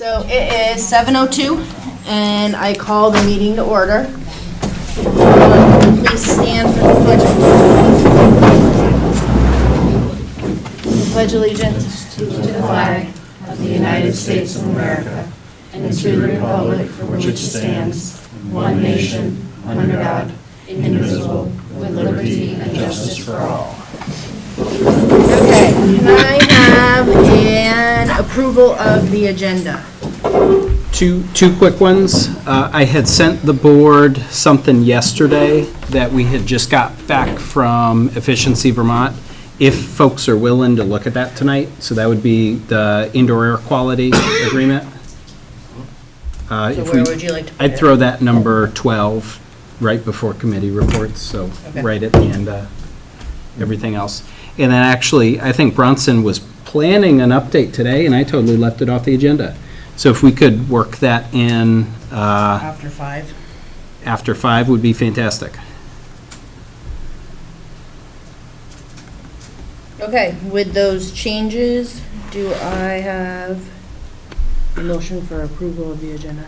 So it is 7:02, and I call the meeting to order. Please stand for the pledge allegiance to the flag of the United States of America and to the republic for which it stands, one nation, under God, indivisible, with liberty and justice for all. Okay, can I have an approval of the agenda? Two quick ones. I had sent the board something yesterday that we had just got back from Efficiency Vermont, if folks are willing to look at that tonight. So that would be the indoor air quality agreement. So where would you like to put it? I'd throw that number 12 right before committee reports, so Okay. right at the end of everything else. And then actually, I think Bronson was planning an update today, and I totally left it off the agenda. So if we could work that in After 5. after 5 would be fantastic. Okay, with those changes, do I have a motion for approval of the agenda?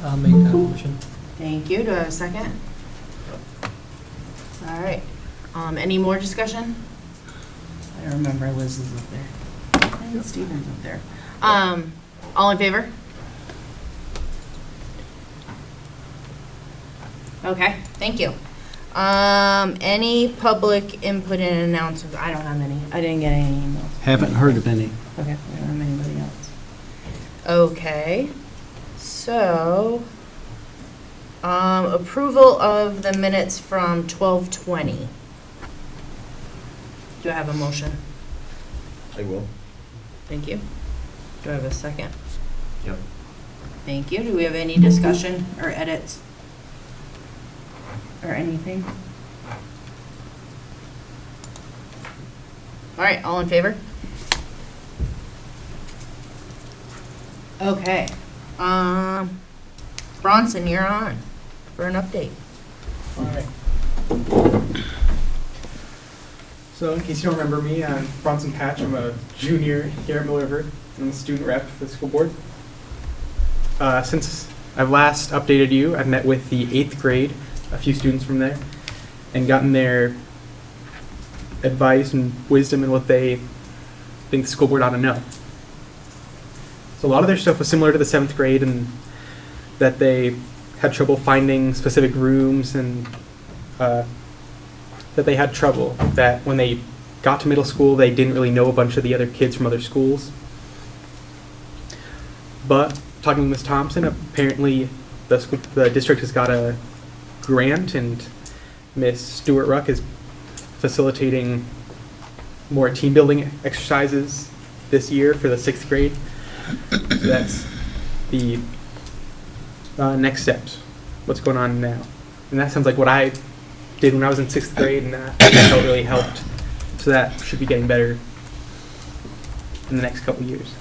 I'll make that motion. Thank you. Do I have a second? All right. Any more discussion? I remember Liz is up there. And Steven's up there. All in favor? Okay, thank you. Any public input and announcements? I don't have any. I didn't get any emails. Haven't heard of any. Okay, we don't have anybody else. Okay, so, approval of the minutes from 12:20. Do I have a motion? I will. Thank you. Do I have a second? Yep. Thank you. Do we have any discussion or edits? Or anything? All right, all in favor? Okay. Bronson, you're on for an update. All right. So in case you don't remember me, I'm Bronson Patch. I'm a junior here at Mill River. I'm a student rep for the school board. Since I've last updated you, I've met with the 8th grade, a few students from there, and gotten their advice and wisdom and what they think the school board ought to know. So a lot of their stuff was similar to the 7th grade, and that they had trouble finding specific rooms, and that they had trouble that when they got to middle school, they didn't really know a bunch of the other kids from other schools. But talking with Ms. Thompson, apparently the district has got a grant, and Ms. Stewart Ruck is facilitating more team building exercises this year for the 6th grade. So that's the next steps, what's going on now. And that sounds like what I did when I was in 6th grade, and that really helped. So that should be getting better in the next couple years.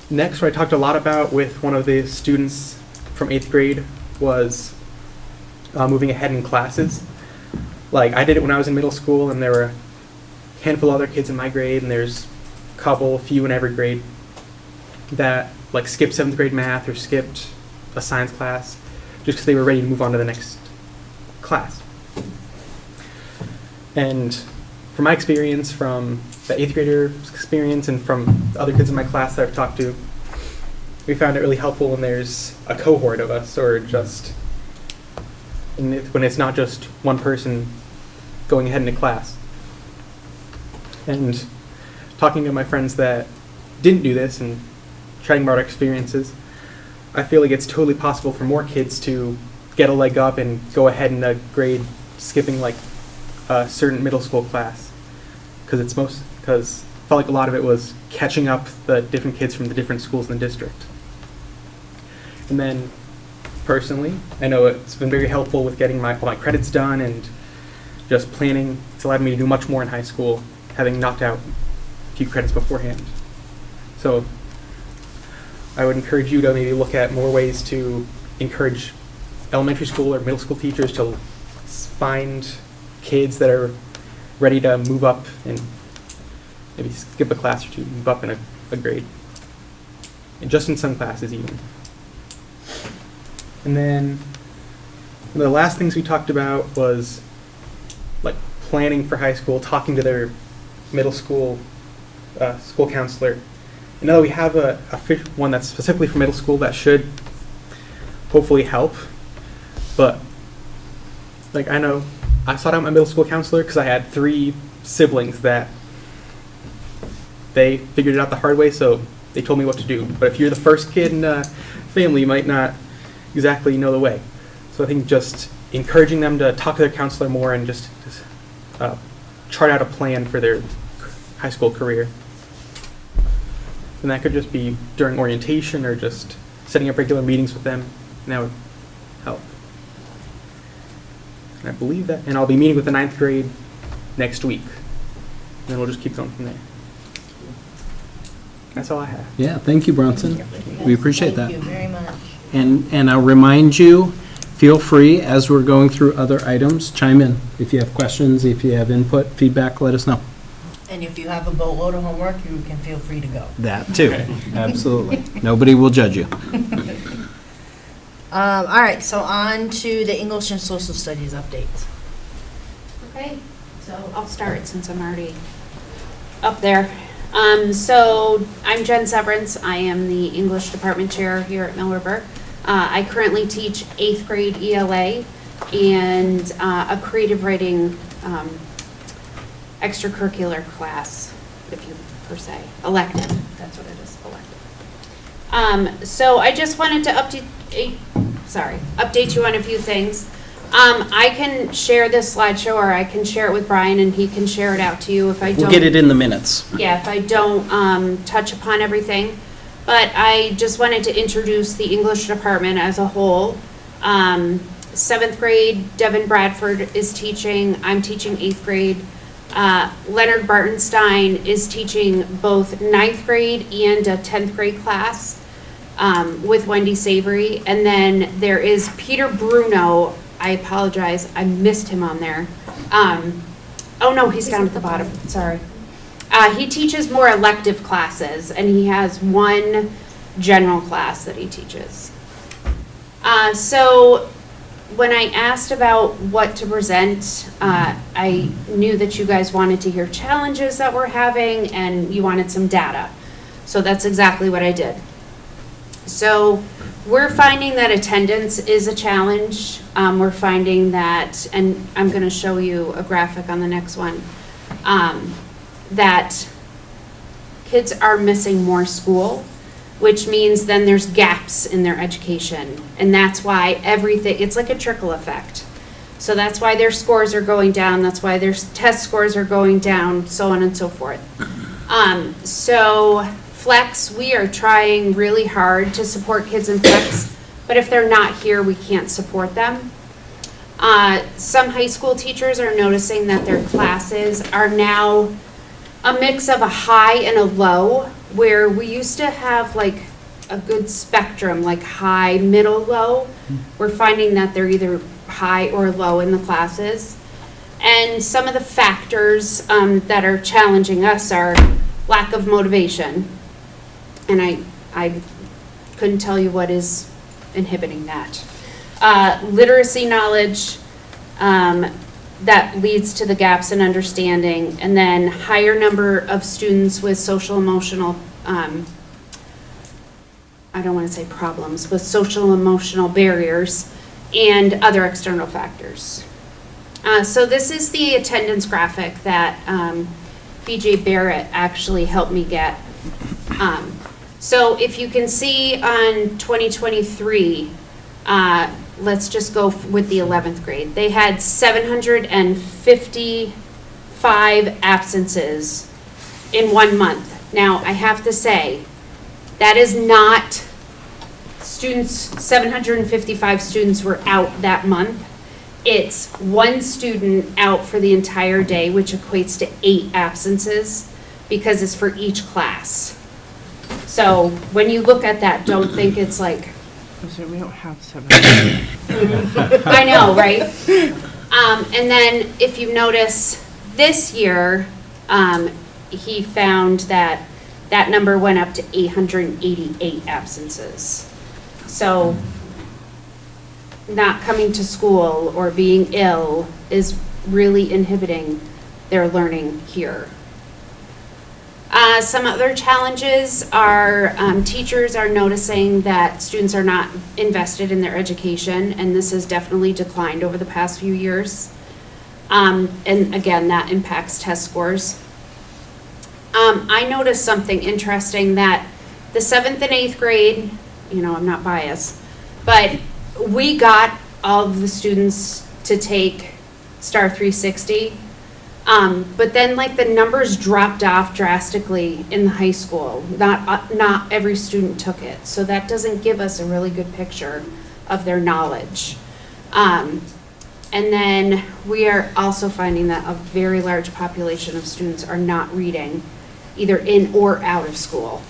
Next, what I talked a lot about with one of the students from 8th grade was moving ahead in classes. Like, I did it when I was in middle school, and there were a handful of other kids in my grade, and there's a few in every grade that like skipped 7th grade math or skipped a science class just because they were ready to move on to the next class. And from my experience, from the 8th grader's experience, and from the other kids in my class that I've talked to, we found it really helpful when there's a cohort of us, or just when it's not just one person going ahead into class. And talking to my friends that didn't do this and chatting about our experiences, I feel like it's totally possible for more kids to get a leg up and go ahead in a grade skipping like a certain middle school class. Because I felt like a lot of it was catching up the different kids from the different schools in the district. And then personally, I know it's been very helpful with getting all my credits done and just planning. It's allowed me to do much more in high school, having knocked out a few credits beforehand. So I would encourage you to maybe look at more ways to encourage elementary school or middle school teachers to find kids that are ready to move up and maybe skip a class or two, move up in a a grade. And just in some classes even. And then one of the last things we talked about was like planning for high school, talking to their middle school school counselor. And now we have one that's specifically for middle school that should hopefully help. But like I know I sought out my middle school counselor because I had 3 siblings that they figured it out the hard way, so they told me what to do. But if you're the first kid in a family, you might not exactly know the way. So I think just encouraging them to talk to their counselor more and just chart out a plan for their high school career. And that could just be during orientation or just setting up regular meetings with them, and that would help. And I believe that, and I'll be meeting with the 9th grade next week. And then we'll just keep going from there. That's all I have. Yeah, thank you, Bronson. We appreciate that. Thank you very much. And I'll remind you, feel free, as we're going through other items, chime in. If you have questions, if you have input, feedback, let us know. And if you have a boatload of homework, you can feel free to go. That too, absolutely. Nobody will judge you. All right, so on to the English and Social Studies updates. Okay, so I'll start since I'm already up there. So I'm Jen Severance. I am the English Department Chair here at Mill River. I currently teach 8th grade ELA and a creative writing extracurricular class, if you per se, elective. That's what it is, elective. So I just wanted to update you on a few things. I can share this slideshow, or I can share it with Brian, and he can share it out to you if I don't. We'll get it in the minutes. Yeah, if I don't touch upon everything. But I just wanted to introduce the English department as a whole. 7th grade, Devin Bradford is teaching. I'm teaching 8th grade. Leonard Bartenstein is teaching both 9th grade and a 10th grade class with Wendy Savory. And then there is Peter Bruno. I apologize, I missed him on there. Oh no, he's down at the bottom, sorry. He teaches more elective classes, and he has one general class that he teaches. So when I asked about what to present, I knew that you guys wanted to hear challenges that we're having, and you wanted some data. So that's exactly what I did. So we're finding that attendance is a challenge. We're finding that, and I'm going to show you a graphic on the next one, that kids are missing more school, which means then there's gaps in their education. And that's why everything, it's like a trickle effect. So that's why their scores are going down, that's why their test scores are going down, so on and so forth. So Flex, we are trying really hard to support kids in Flex, but if they're not here, we can't support them. Some high school teachers are noticing that their classes are now a mix of a high and a low, where we used to have like a good spectrum, like high, middle, low. We're finding that they're either high or low in the classes. And some of the factors that are challenging us are lack of motivation. And I couldn't tell you what is inhibiting that. Literacy knowledge that leads to the gaps in understanding, and then higher number of students with social emotional, I don't want to say problems, with social emotional barriers and other external factors. So this is the attendance graphic that BJ Barrett actually helped me get. So if you can see on 2023, let's just go with the 11th grade. They had 755 absences in 1 month. Now, I have to say, that is not students, 755 students were out that month. It's one student out for the entire day, which equates to 8 absences, because it's for each class. So when you look at that, don't think it's like, We don't have 7. I know, right? And then if you notice this year, he found that that number went up to 888 absences. So not coming to school or being ill is really inhibiting their learning here. Some other challenges are teachers are noticing that students are not invested in their education, and this has definitely declined over the past few years. And again, that impacts test scores. I noticed something interesting that the 7th and 8th grade, you know, I'm not biased, but we got all of the students to take Star 360. But then like the numbers dropped off drastically in the high school. Not every student took it. So that doesn't give us a really good picture of their knowledge. And then we are also finding that a very large population of students are not reading either in or out of school.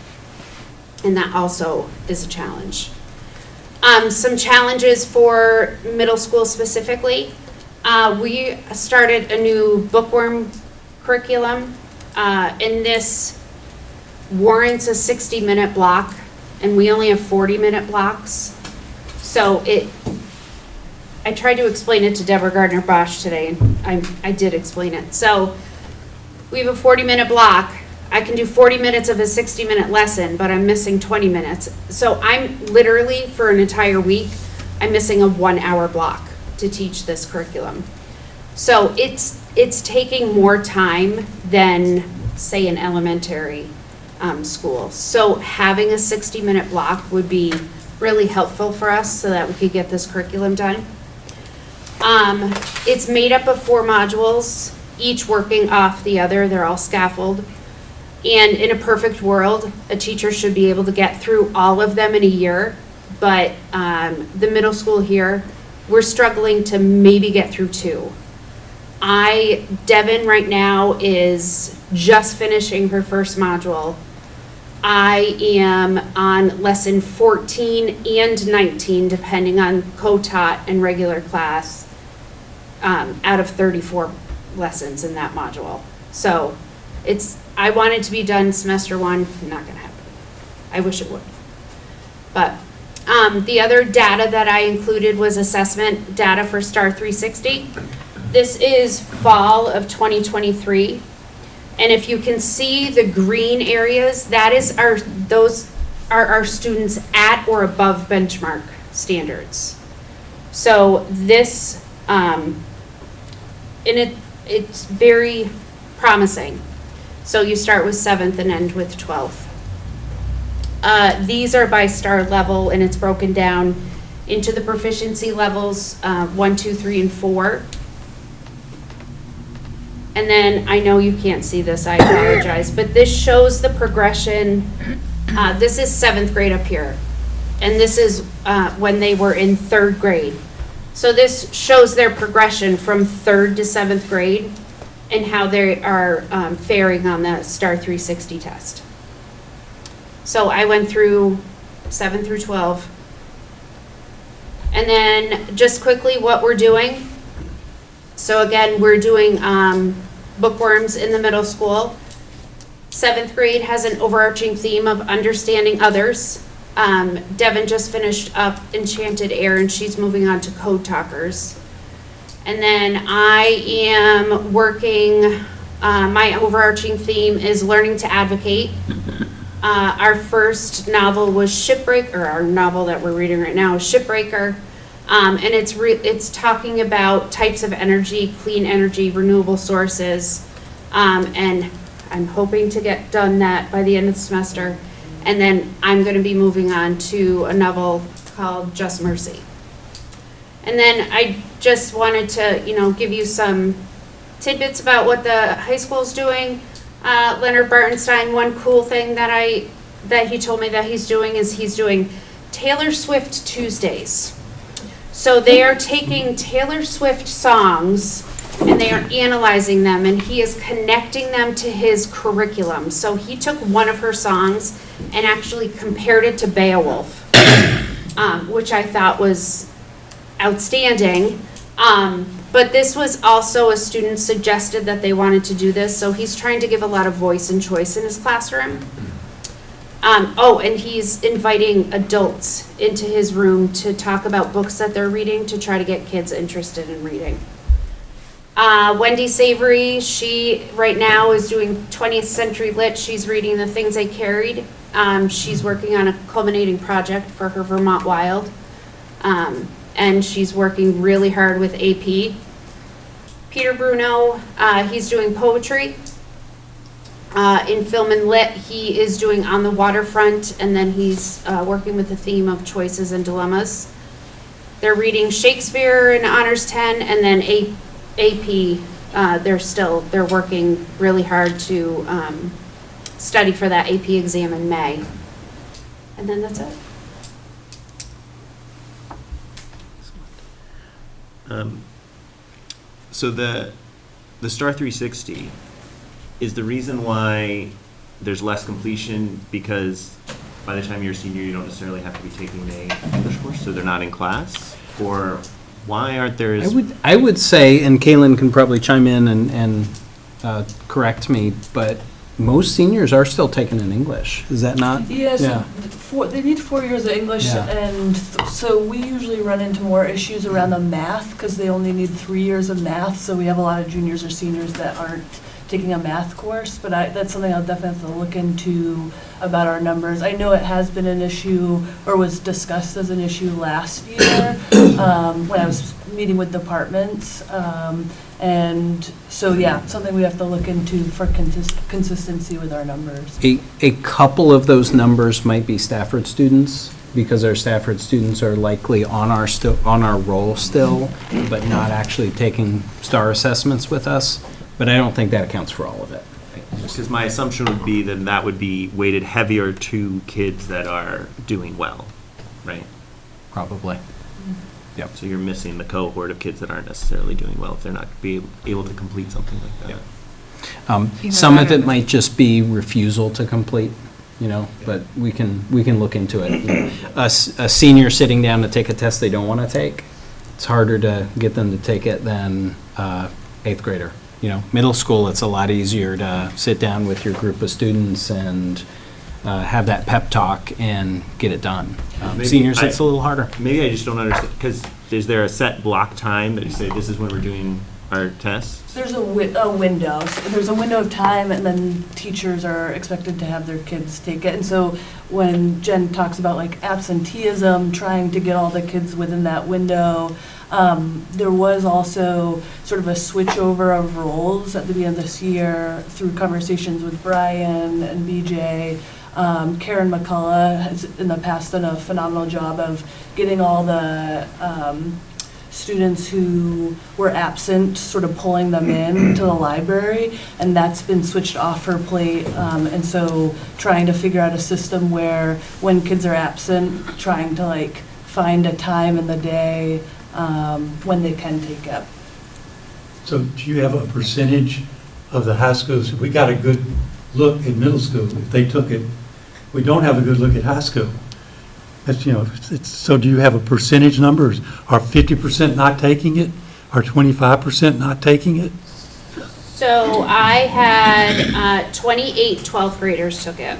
And that also is a challenge. Some challenges for middle school specifically. We started a new bookworm curriculum, and this warrants a 60-minute block, and we only have 40-minute blocks. So I tried to explain it to Deborah Gardner-Bosch today, and I did explain it. So we have a 40-minute block. I can do 40 minutes of a 60-minute lesson, but I'm missing 20 minutes. So I'm literally, for an entire week, I'm missing a 1-hour block to teach this curriculum. So it's taking more time than, say, an elementary school. So having a 60-minute block would be really helpful for us so that we could get this curriculum done. It's made up of 4 modules, each working off the other. They're all scaffolded. And in a perfect world, a teacher should be able to get through all of them in a year. But the middle school here, we're struggling to maybe get through 2. Devin right now is just finishing her first module. I am on lesson 14 and 19, depending on co-taught and regular class, out of 34 lessons in that module. So I want it to be done semester 1, not gonna happen. I wish it would. But the other data that I included was assessment data for Star 360. This is fall of 2023. And if you can see the green areas, those are our students at or above benchmark standards. So this, it's very promising. So you start with 7th and end with 12th. These are by star level, and it's broken down into the proficiency levels 1, 2, 3, and 4. And then I know you can't see this, I apologize, but this shows the progression. This is 7th grade up here, and this is when they were in 3rd grade. So this shows their progression from 3rd to 7th grade and how they are faring on the Star 360 test. So I went through 7 through 12. And then just quickly what we're doing. So again, we're doing bookworms in the middle school. 7th grade has an overarching theme of understanding others. Devin just finished up Enchanted Air, and she's moving on to Code Talkers. And then I am working, my overarching theme is learning to advocate. Our first novel was Shipbreaker, or our novel that we're reading right now is Shipbreaker. And it's talking about types of energy, clean energy, renewable sources. And I'm hoping to get done that by the end of the semester. And then I'm going to be moving on to a novel called Just Mercy. And then I just wanted to, give you some tidbits about what the high school is doing. Leonard Bartenstein, one cool thing that he told me that he's doing is he's doing Taylor Swift Tuesdays. So they are taking Taylor Swift songs and they are analyzing them, and he is connecting them to his curriculum. So he took one of her songs and actually compared it to Beowulf, which I thought was outstanding. But this was also a student suggested that they wanted to do this, so he's trying to give a lot of voice and choice in his classroom. And he's inviting adults into his room to talk about books that they're reading to try to get kids interested in reading. Wendy Savory, she right now is doing 20th Century Lit. She's reading The Things I Carried. She's working on a culminating project for her Vermont Wild. And she's working really hard with AP. Peter Bruno, he's doing poetry. In Film and Lit, he is doing On the Waterfront, and then he's working with the theme of choices and dilemmas. They're reading Shakespeare in Honors 10, and then AP, they're working really hard to study for that AP exam in May. And then that's it. So the Star 360 is the reason why there's less completion because by the time you're a senior, you don't necessarily have to be taking the English course, so they're not in class? Or why aren't there as... I would say, and Kaylin can probably chime in and correct me, but most seniors are still taking in English. Is that not? Yes, Yeah. they need 4 years of English, Yeah. and so we usually run into more issues around the math because they only need 3 years of math. So we have a lot of juniors or seniors that aren't taking a math course, but that's something I'll definitely have to look into about our numbers. I know it has been an issue or was discussed as an issue last year when I was meeting with departments. And so, yeah, something we have to look into for consistency with our numbers. A couple of those numbers might be Stafford students, because our Stafford students are likely on our roll still, but not actually taking STAR assessments with us. But I don't think that accounts for all of it. Because my assumption would be that would be weighted heavier to kids that are doing well, right? Probably. Yep. So you're missing the cohort of kids that aren't necessarily doing well if they're not able to complete something like that. Some of it might just be refusal to complete, but we can look into it. A senior sitting down to take a test they don't want to take, it's harder to get them to take it than 8th grader. Middle school, it's a lot easier to sit down with your group of students and have that pep talk and get it done. Seniors, it's a little harder. Maybe I just don't understand, because is there a set block time that you say this is when we're doing our tests? There's a window. So there's a window of time, and then teachers are expected to have their kids take it. And so when Jen talks about like absenteeism, trying to get all the kids within that window, there was also sort of a switchover of roles at the beginning of this year through conversations with Brian and BJ. Karen McCullough has in the past done a phenomenal job of getting all the students who were absent, sort of pulling them in to the library, and that's been switched off her plate. And so trying to figure out a system where when kids are absent, trying to find a time in the day when they can take it. So do you have a percentage of the high schools? We got a good look at middle school if they took it. We don't have a good look at high school. That's, so do you have a percentage numbers? Are 50% not taking it? Are 25% not taking it? So I had 28 12th graders took it.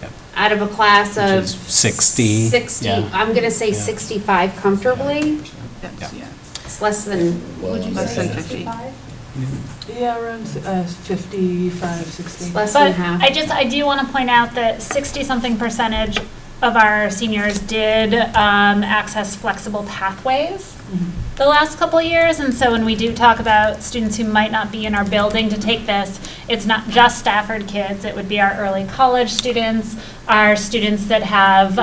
Yep. Out of a class of Which is 60. 60, Yeah. I'm going to say Yeah. 65 comfortably. Yeah. It's less than, would you Less say than 50. 65? Yeah, around 55, 60. Less than But half. I do want to point out that 60-something percentage of our seniors did access flexible pathways the last couple of years. And so when we do talk about students who might not be in our building to take this, it's not just Stafford kids. It would be our early college students, our students that have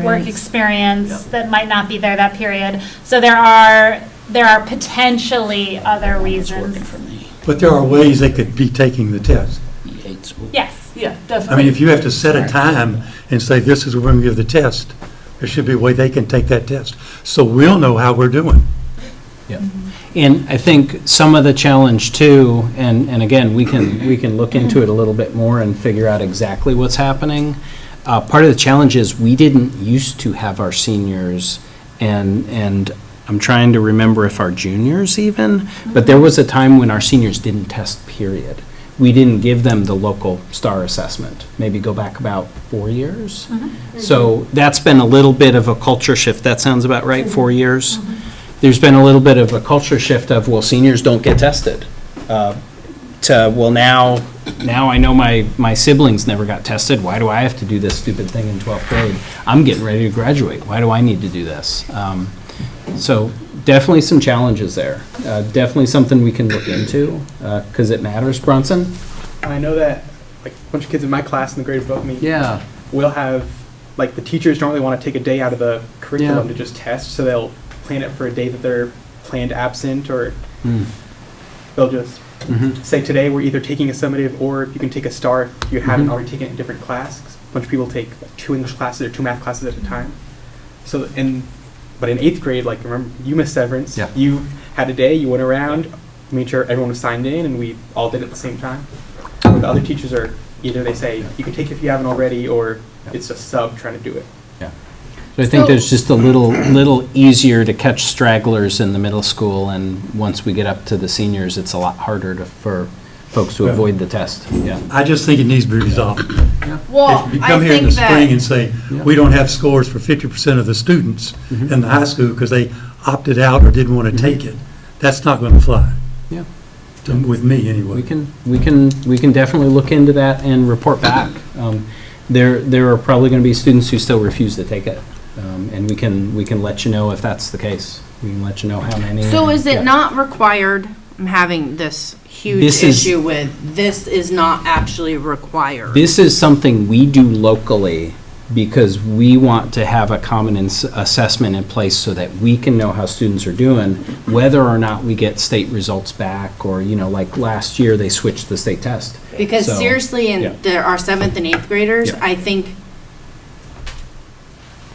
work experience that might not be there that period. So there are potentially other reasons. But there are ways they could be taking the test. Yes. Yeah, definitely. I mean, if you have to set a time and say this is when we give the test, there should be a way they can take that test. So we'll know how we're doing. Yep. And I think some of the challenge too, and again, we can look into it a little bit more and figure out exactly what's happening. Part of the challenge is we didn't used to have our seniors, and I'm trying to remember if our juniors even, but there was a time when our seniors didn't test, period. we didn't give them the local STAR assessment. Maybe go back about 4 years. So that's been a little bit of a culture shift. That sounds about right, 4 years. There's been a little bit of a culture shift of, well, seniors don't get tested. To, well, now I know my siblings never got tested. Why do I have to do this stupid thing in 12th grade? I'm getting ready to graduate. Why do I need to do this? So definitely some challenges there. Definitely something we can look into because it matters. Bronson? I know that like a bunch of kids in my class in the grade above me Yeah. will have, like the teachers don't really want to take a day out of the curriculum Yeah. to just test, so they'll plan it for a day that they're planned absent, or they'll just say today we're either taking a summative or you can take a STAR if you haven't already taken it in a different class. 'Cause a bunch of people take like 2 English classes or 2 math classes at a time. So but in 8th grade, like remember you missed severance. Yeah. You had a day, you went around, made sure everyone was signed in, and we all did it at the same time. Or the other teachers are either they say you can take it if you haven't already, or it's a sub trying to do it. So I think there's just a little easier to catch stragglers in the middle school, and once we get up to the seniors, it's a lot harder for folks to avoid the test. Yeah. I just think it needs to be resolved. Well, If you I come here in think the spring and that, say, we don't have scores for 50% of the students in the high school because they opted out or didn't want to take it, that's not going to fly. Yeah. With me, anyway. We can definitely look into that and report back. There are probably going to be students who still refuse to take it, and we can let you know if that's the case. We can let you know how many. so is Yeah. it not required? I'm having this huge This is- issue with, this is not actually required. This is something we do locally because we want to have a common assessment in place so that we can know how students are doing, whether or not we get state results back, or, like last year, they switched the state test. Because So, seriously, yeah. our 7th and 8th graders, Yeah. I think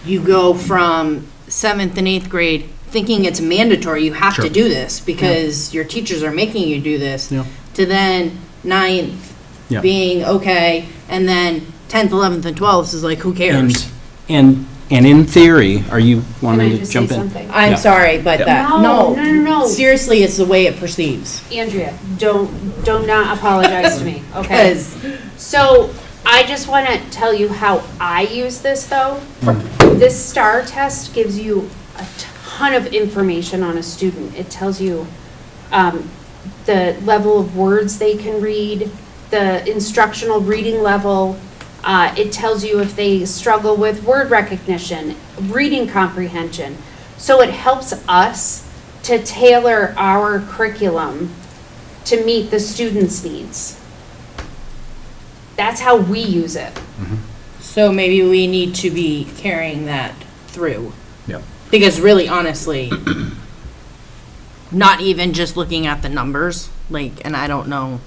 you go from 7th and 8th grade thinking it's mandatory, you have Sure. to do this because your teachers are making you do this, Yeah. to then 9th Yeah. being okay, and then 10th, 11th, and 12th is like, who cares? And in theory, are you Can wanting I to just say jump in? something? I'm Yeah. sorry, but Yeah. that, No, no. no. Seriously, it's the way it perceives. Andrea, don't not apologize to me, okay? Because So I just want to tell you how I use this, though. This STAR test gives you a ton of information on a student. It tells you the level of words they can read, the instructional reading level. It tells you if they struggle with word recognition, reading comprehension. So it helps us to tailor our curriculum to meet the students' needs. That's how we use it. So maybe we need to be carrying that through. Yeah. Because really, honestly, not even just looking at the numbers, like, and I don't know,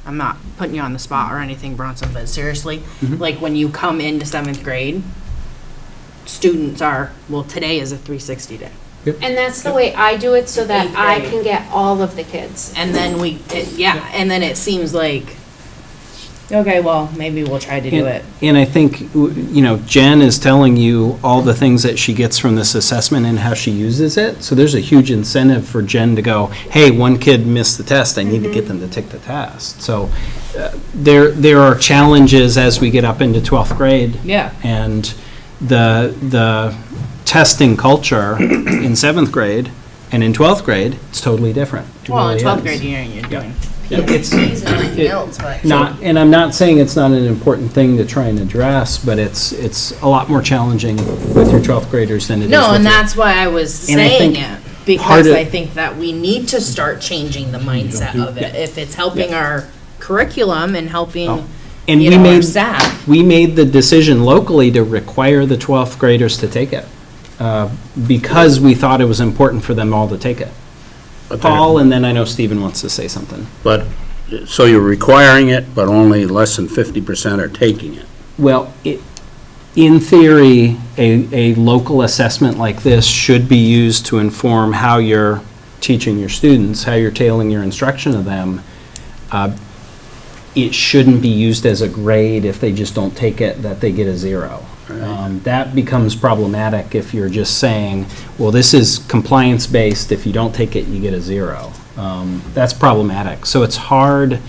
I'm not putting you on the spot or anything, Bronson, but seriously, like when you come into 7th grade, students are, well, today is a 360 day. And that's the way I do it so that Eighth I grade. can get all of the kids. And then and then it seems like, okay, well, maybe we'll try to do it. And I think, Jen is telling you all the things that she gets from this assessment and how she uses it. So there's a huge incentive for Jen to go, hey, one kid missed the test, I need to get them to take the test. So there are challenges as we get up into 12th grade. Yeah. And the testing culture in 7th grade and in 12th grade, it's totally different. It Well, in really 12th is. grade, you're doing Yeah, it's- PhDs and everything it- else, but. And I'm not saying it's not an important thing to try and address, but it's a lot more challenging with your 12th graders than it is No, with and your- that's why I was And I saying think it, part because of- I think that we need to start changing the mindset of it. If it's helping our curriculum and helping, And you we know, our made, staff. we made the decision locally to require the 12th graders to take it, because we thought it was important for them all to take it. But Paul, and then I know Stephen wants to say something. But, so you're requiring it, but only less than 50% are taking it. Well, in theory, a local assessment like this should be used to inform how you're teaching your students, how you're tailoring your instruction of them. It shouldn't be used as a grade if they just don't take it, that they get a 0. That becomes problematic if you're just saying, well, this is compliance-based, if you don't take it, you get a 0. That's problematic. So it's hard,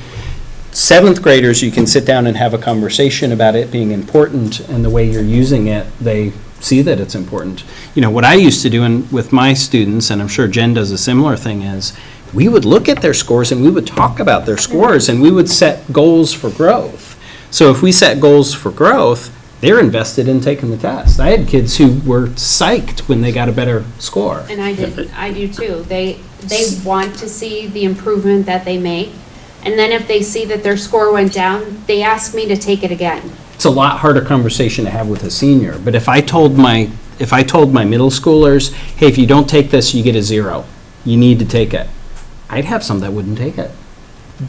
seventh graders, you can sit down and have a conversation about it being important, and the way you're using it, they see that it's important. You know, what I used to do with my students, and I'm sure Jen does a similar thing, is we would look at their scores and we would talk about their scores and we would set goals for growth. So if we set goals for growth, they're invested in taking the test. I had kids who were psyched when they got a better score. And I do too. They want to see the improvement that they make. And then if they see that their score went down, they ask me to take it again. It's a lot harder conversation to have with a senior, but if I told my middle schoolers, hey, if you don't take this, you get a 0. You need to take it. I'd have some that wouldn't take it.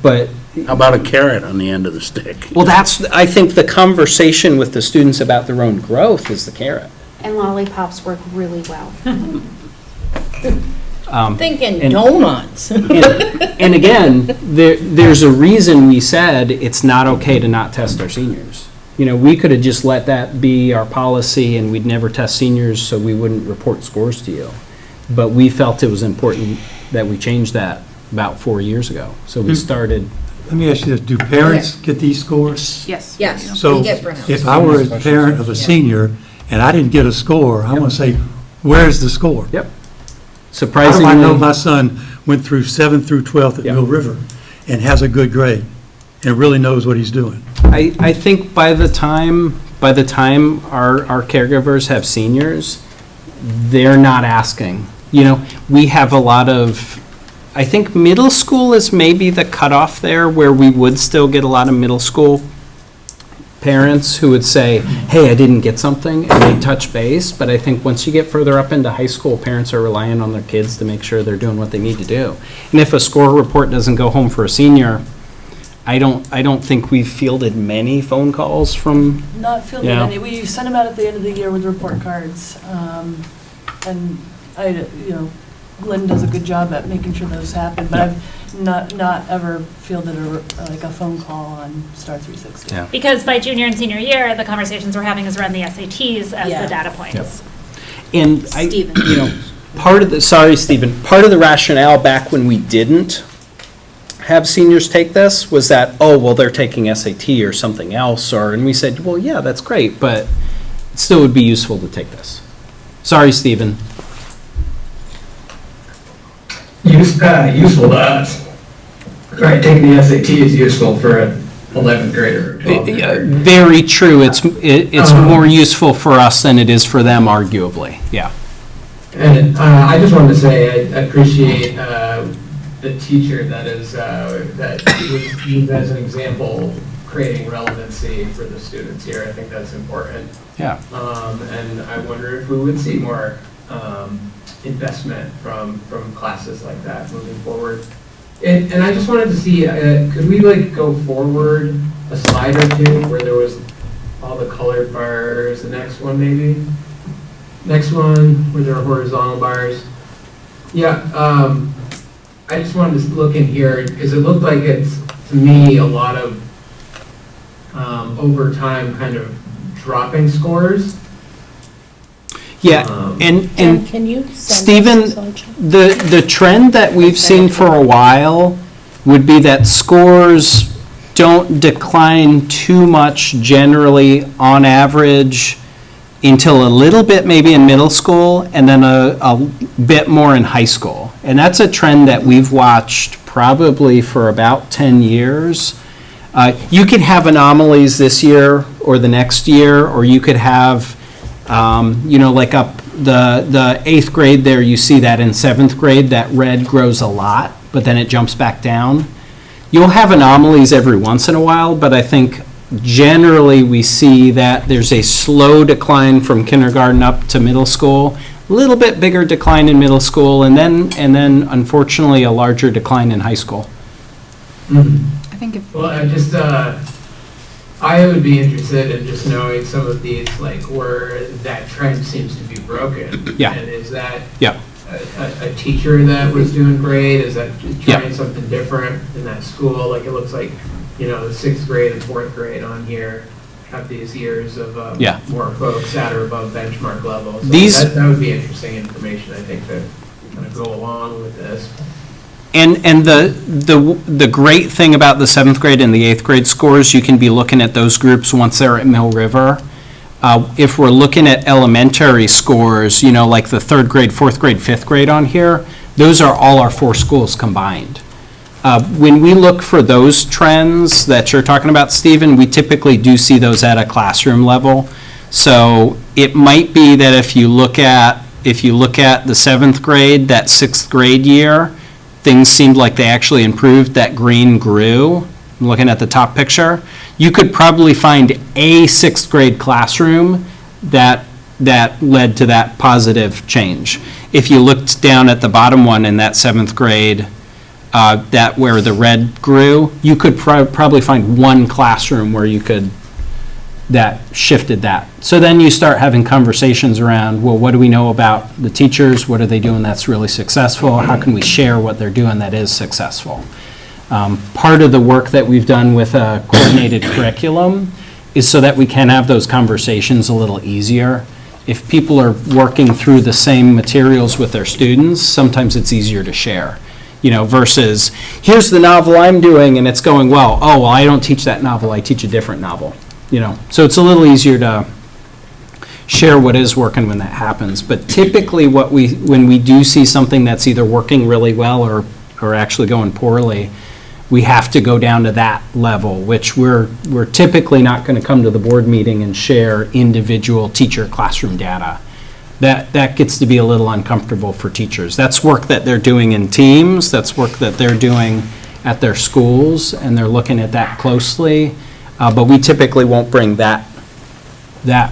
But How about a carrot on the end of the stick? well, I think the conversation with the students about their own growth is the carrot. And lollipops work really well. Thinking And- donuts. And again, there's a reason we said it's not okay to not test our seniors. You know, we could have just let that be our policy and we'd never test seniors, so we wouldn't report scores to you. But we felt it was important that we changed that about 4 years ago. So we started, Let me ask you this, do parents get these scores? Yes. Yes, So we get printouts. if I were a parent of a senior and I didn't get a score, I'm going to say, where's the score? yep. How do Surprisingly. I know my son went through 7th through 12th at Yep. Mill River and has a good grade and really knows what he's doing? I think by the time our caregivers have seniors, they're not asking. You know, we have a lot of, I think middle school is maybe the cutoff there where we would still get a lot of middle school parents who would say, hey, I didn't get something, and they touch base. But I think once you get further up into high school, parents are relying on their kids to make sure they're doing what they need to do. And if a score report doesn't go home for a senior, I don't think we've fielded many phone calls from, Not fielded Yeah. any. We send them out at the end of the year with report cards. And Glenn does a good job at making sure those happen, but Yeah. I've not ever fielded a phone call on Star 360. Yeah. Because by junior and senior year, the conversations we're having is around the SATs as Yeah. the data points. and Stephen. part of the rationale back when we didn't have seniors take this was that, oh, well, they're taking SAT or something else, and we said, well, yeah, that's great, but it still would be useful to take this. Sorry, Stephen. Useful to us. Right, taking the SAT is useful for an 11th grader or 12th grader. Very true. It's more useful for us than it is for them, arguably. Yeah. And I just wanted to say I appreciate the teacher that was used as an example, creating relevancy for the students here. I think that's important. Yeah. And I wonder if we would see more investment from classes like that moving forward. And I just wanted to see, could we go forward a slide or two where there was all the colored bars, the next one maybe? Next one, where there are horizontal bars. Yeah, I just wanted to look in here, because it looked like it's, to me, a lot of over time kind of dropping scores. Yeah. And Can you send Stephen, us a slideshow? the trend that we've seen for a while would be that scores don't decline too much generally on average until a little bit maybe in middle school and then a bit more in high school. And that's a trend that we've watched probably for about 10 years. You could have anomalies this year or the next year, or you could have like up the 8th grade there, you see that in 7th grade, that red grows a lot, but then it jumps back down. You'll have anomalies every once in a while, but I think generally we see that there's a slow decline from kindergarten up to middle school, a little bit bigger decline in middle school, and then unfortunately a larger decline in high school. I think if Well, I would be interested in just knowing some of these, where that trend seems to be broken. Yeah. And is that Yeah. a teacher that was doing great? Is that Yeah. trying something different in that school? It looks like, the 6th grade and 4th grade on here have these years of Yeah. more folks that are above benchmark levels. So These- that would be interesting information, I think, to kind of go along with this. And the great thing about the 7th grade and the 8th grade scores, you can be looking at those groups once they're at Mill River. If we're looking at elementary scores, you know, like the 3rd grade, 4th grade, 5th grade on here, those are all our 4 schools combined. When we look for those trends that you're talking about, Stephen, we typically do see those at a classroom level. So it might be that if you look at the 7th grade, that 6th grade year, things seemed like they actually improved, that green grew. I'm looking at the top picture. You could probably find a 6th grade classroom that led to that positive change. If you looked down at the bottom one in that 7th grade, that where the red grew, you could probably find one classroom where that shifted that. So then you start having conversations around, well, what do we know about the teachers? What are they doing that's really successful? How can we share what they're doing that is successful? Part of the work that we've done with a coordinated curriculum is so that we can have those conversations a little easier. If people are working through the same materials with their students, sometimes it's easier to share, you know, versus here's the novel I'm doing and it's going well. Oh, well, I don't teach that novel. I teach a different novel, you know. So it's a little easier to share what is working when that happens. But typically when we do see something that's either working really well or actually going poorly, we have to go down to that level, which we're typically not going to come to the board meeting and share individual teacher classroom data. That gets to be a little uncomfortable for teachers. That's work that they're doing in teams, that's work that they're doing at their schools, and they're looking at that closely. But we typically won't bring that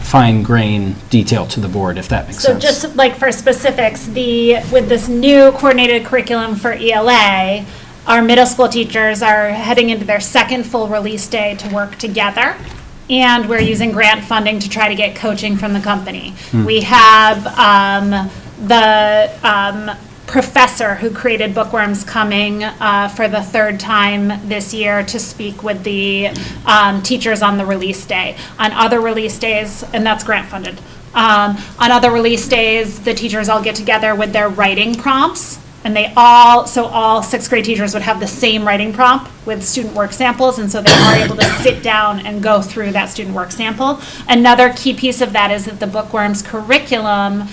fine grain detail to the board, if that makes sense. So just like for specifics, with this new coordinated curriculum for ELA, our middle school teachers are heading into their 2nd full release day to work together, and we're using grant funding to try to get coaching from the company. We have the professor who created Bookworms coming for the 3rd time this year to speak with the teachers on the release day. On other release days, and that's grant funded, on other release days, the teachers all get together with their writing prompts. And all 6th grade teachers would have the same writing prompt with student work samples, and so they are able to sit down and go through that student work sample. Another key piece of that is that the Bookworms curriculum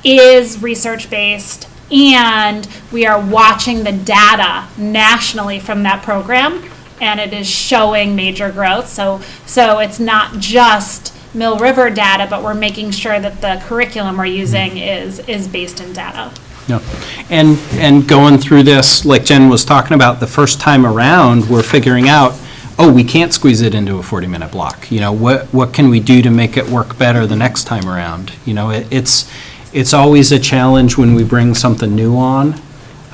is research-based, and we are watching the data nationally from that program, and it is showing major growth. So it's not just Mill River data, but we're making sure that the curriculum we're using is based in data. No. And going through this, like Jen was talking about, the first time around, we're figuring out, oh, we can't squeeze it into a 40-minute block. You know, what can we do to make it work better the next time around? You know, it's always a challenge when we bring something new on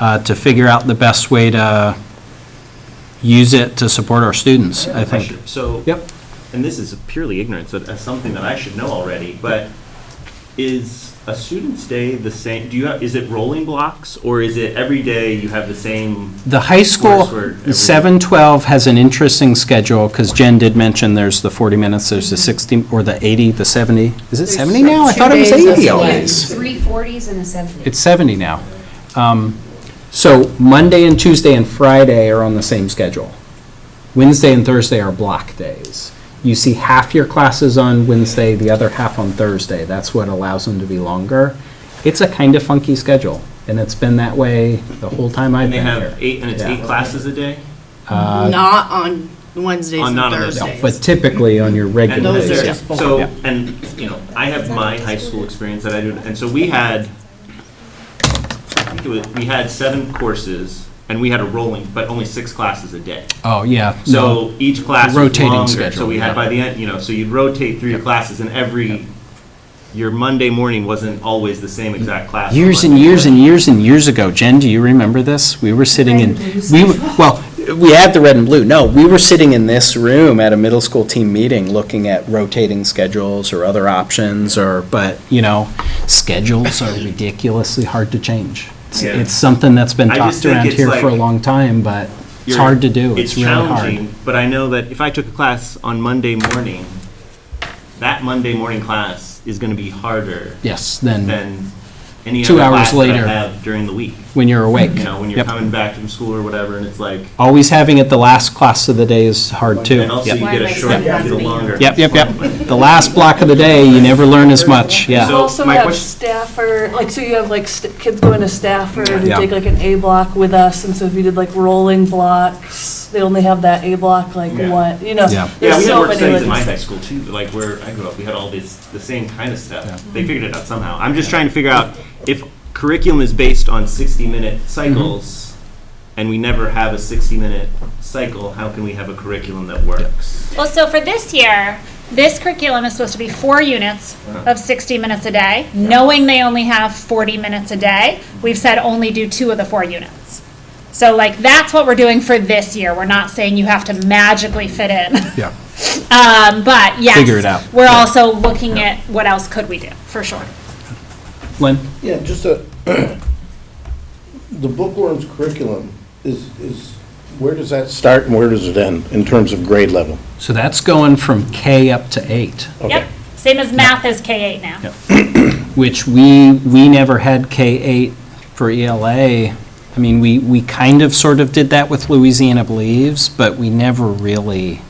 to figure out the best way to use it to support our students, I think. So, yep. And this is purely ignorance, so that's something that I should know already, but is a student's day the same? Is it rolling blocks, or is it every day you have the same? The high school, 7-12 has an interesting schedule, because Jen did mention there's the 40 minutes, there's the 60, or the 80, the 70. Is it 70 now? I thought it was 80 always. 3 40s and a 70. It's 70 now. So Monday and Tuesday and Friday are on the same schedule. Wednesday and Thursday are block days. You see half your classes on Wednesday, the other half on Thursday. That's what allows them to be longer. It's a kind of funky schedule, and it's been that way the whole time I've been here. And they have 8, and it's 8 classes a day? Not on Wednesdays and not on Thursdays. But typically on your regular those days. are Yeah. just So, Yeah. and, you know, I have my high school experience that I do, and so we had 7 courses, and we had a rolling, but only 6 classes a day. Oh, yeah. So each class was rotating longer. schedule, So we had yeah. by the end, you know, so you'd rotate through your classes, and your Monday morning wasn't always the same exact class. Years and years and years and years ago, Jen, do you remember this? We were sitting in, we had the red and blue. No, we were sitting in this room at a middle school team meeting looking at rotating schedules or other options, but, you know, schedules are ridiculously hard to change. Yeah. It's something that's been I just talked think around it's here for a like long time, but it's hard to do. It's really hard. challenging, but I know that if I took a class on Monday morning, that Monday morning class is going to be harder Yes, then, than any 2 other hours class that I later. have during the week. When you're awake. You know, when you're Yep. coming back from school or whatever, and it's like, Always having it the last class of the day is hard too. and also Yep. you Why get a my short, son you has get a me. longer. Yep, yep, yep. The last block of the day, you never learn as much, You yeah. So, also my have question- Stafford, like, so you have like kids going to Stafford who Yeah. take like an A block with us, and so if you did like rolling blocks, they only have that A block like Yeah. one, you know. Yeah. Yeah, There's we had so work many studies in my like- high school too, like where I grew up, we had all this, the same kind of stuff. They figured it out somehow. I'm just trying to figure out if curriculum is based on 60-minute cycles, and we never have a 60-minute cycle, how can we have a curriculum that works? Well, so for this year, this curriculum is supposed to be 4 units of 60 minutes a day. Knowing they only have 40 minutes a day, we've said only do 2 of the 4 units. So like, that's what we're doing for this year. We're not saying you have to magically fit in. Yeah. But yes. Figure it out. We're Yeah. also looking at what else could we do, for sure. Lynn? Yeah, just a, the bookworms curriculum is, where does that start and where does it end in terms of grade level? So that's going from K up to 8, Okay. Yep, same as math is K-8 now. which we never had K-8 for ELA. I mean, we kind of sort of did that with Louisiana Believes, but we never really,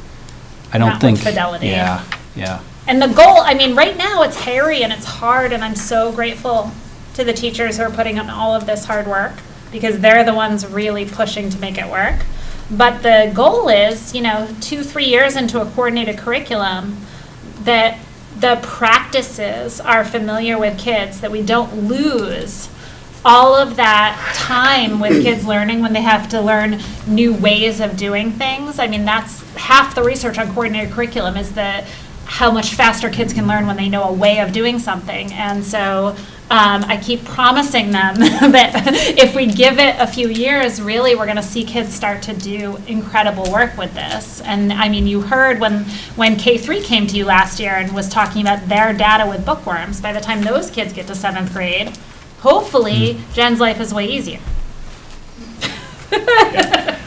I don't Not with think. Fidelity. Yeah, yeah. And the goal, I mean, right now it's hairy and it's hard, and I'm so grateful to the teachers who are putting in all of this hard work, because they're the ones really pushing to make it work. But the goal is, 2-3 years into a coordinated curriculum, that the practices are familiar with kids, that we don't lose all of that time with kids learning when they have to learn new ways of doing things. I mean, that's half the research on coordinated curriculum, is that how much faster kids can learn when they know a way of doing something. And so I keep promising them that if we give it a few years, really, we're going to see kids start to do incredible work with this. And I mean, you heard when K3 came to you last year and was talking about their data with bookworms, by the time those kids get to 7th grade, hopefully Jen's life is way easier.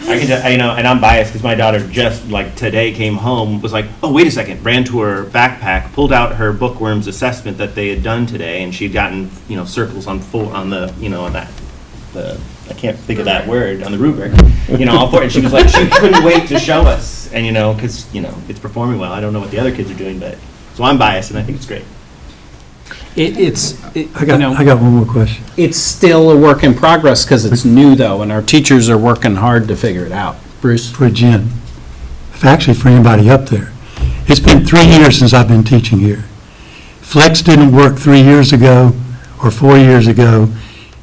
I can, and I'm biased because my daughter just like today came home, was like, oh, wait a second, ran to her backpack, pulled out her bookworms assessment that they had done today, and she'd gotten, circles on on the, on that, I can't think of that word, on the rubric, all for it. And she was like, she couldn't wait to show us, and because, it's performing well. I don't know what the other kids are doing, but, so I'm biased, and I think it's great. I got one more question. It's still a work in progress because it's new though, and our teachers are working hard to figure it out. Bruce? For Jen, actually for anybody up there. It's been 3 years since I've been teaching here. Flex didn't work 3 years ago or 4 years ago,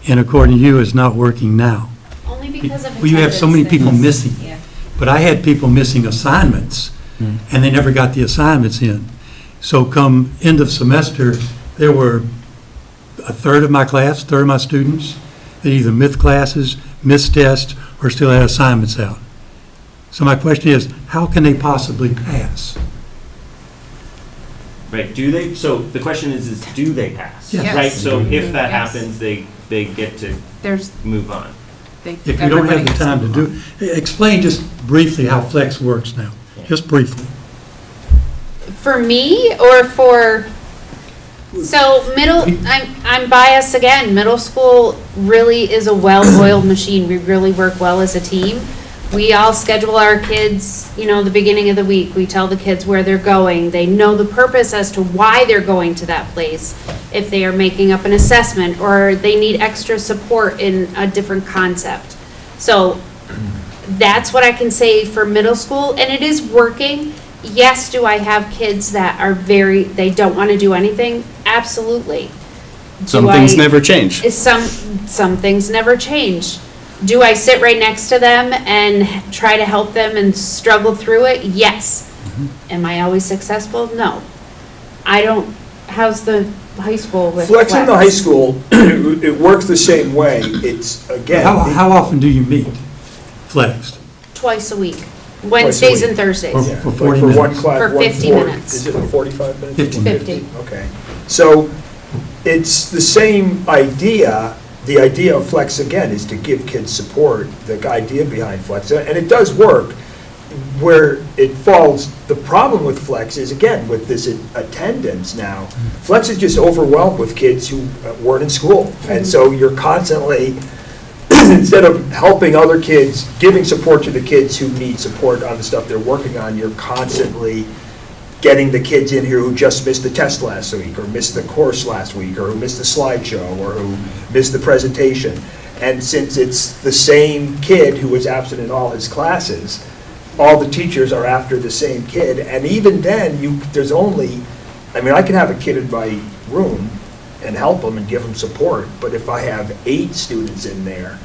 and according to you, it's not working now. Only because of Well, you have so many attendance people things. missing. Yeah. But I had people missing assignments, and they never got the assignments in. So come end of semester, there were a third of my class, third of my students, that either missed classes, missed tests, or still had assignments out. So my question is, how can they possibly pass? Right, do they, so the question is do they pass? Yes. Right, so if that Yes. happens, they get to There's, move on. If you don't have the time to do, explain just briefly how Flex works now, just briefly. For me or for, so I'm biased again. Middle school really is a well-oiled machine. We really work well as a team. We all schedule our kids, the beginning of the week. We tell the kids where they're going. They know the purpose as to why they're going to that place. If they are making up an assessment or they need extra support in a different concept. So that's what I can say for middle school, and it is working. Yes, do I have kids that are they don't want to do anything? Absolutely. Some things never change. Some things never change. Do I sit right next to them and try to help them and struggle through it? Yes. Am I always successful? No. How's the high school with Flex in the high school, it works the same way. It's, again. How often do you meet Flex? Twice a week. Wednesdays and Thursdays. Yeah, For like 40 for one minutes. class, For 50 minutes. Is it 45 minutes? 50. 50. Okay. So it's the same idea. The idea of Flex, again, is to give kids support, the idea behind Flex, and it does work. where it falls, the problem with Flex is, again, with this attendance now, Flex is just overwhelmed with kids who weren't in school. And so you're constantly, instead of helping other kids, giving support to the kids who need support on the stuff they're working on, you're constantly getting the kids in here who just missed the test last week, or missed the course last week, or who missed the slideshow, or who missed the presentation. And since it's the same kid who was absent in all his classes, all the teachers are after the same kid. And even then, there's only, I mean, I can have a kid in my room and help them and give them support, but if I have 8 students in there,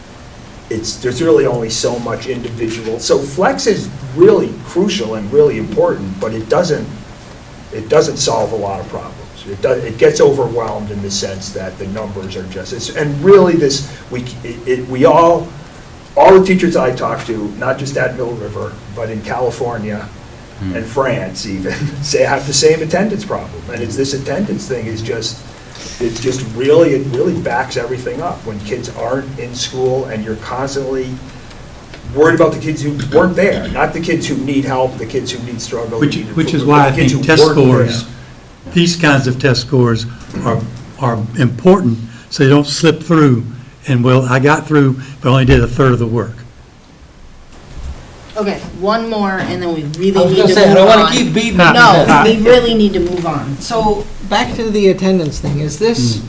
there's really only so much individual. So Flex is really crucial and really important, but it doesn't solve a lot of problems. It gets overwhelmed in the sense that the numbers are just, and really all the teachers I talk to, not just at Mill River, but in California and France even, have the same attendance problem. And it's this attendance thing it really backs everything up when kids aren't in school and you're constantly worried about the kids who weren't there, not the kids who need help, the kids who need struggle. Which is why I think test scores, these kinds of test scores are important, so they don't slip through. And I got through, but only did a third of the work. Okay, one more, and then we really I was need gonna to say, I move don't on. want to keep beating it. No, we really need to move on. So, back to the attendance thing, is this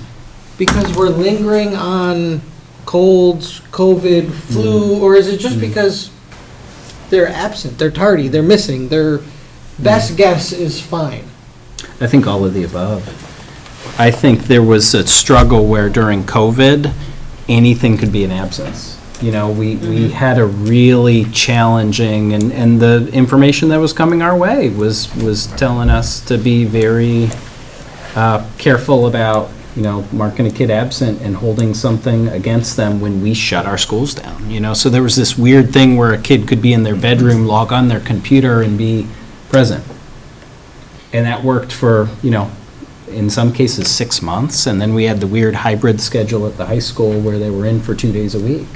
because we're lingering on colds, COVID, flu, or is it just because they're absent, they're tardy, they're missing, their best guess is fine? I think all of the above. I think there was a struggle where during COVID, anything could be an absence. You know, we had a really challenging, and the information that was coming our way was telling us to be very careful about, you know, marking a kid absent and holding something against them when we shut our schools down, you know. So there was this weird thing where a kid could be in their bedroom, log on their computer, and be present. And that worked for, you know, in some cases 6 months, and then we had the weird hybrid schedule at the high school where they were in for 2 days a week.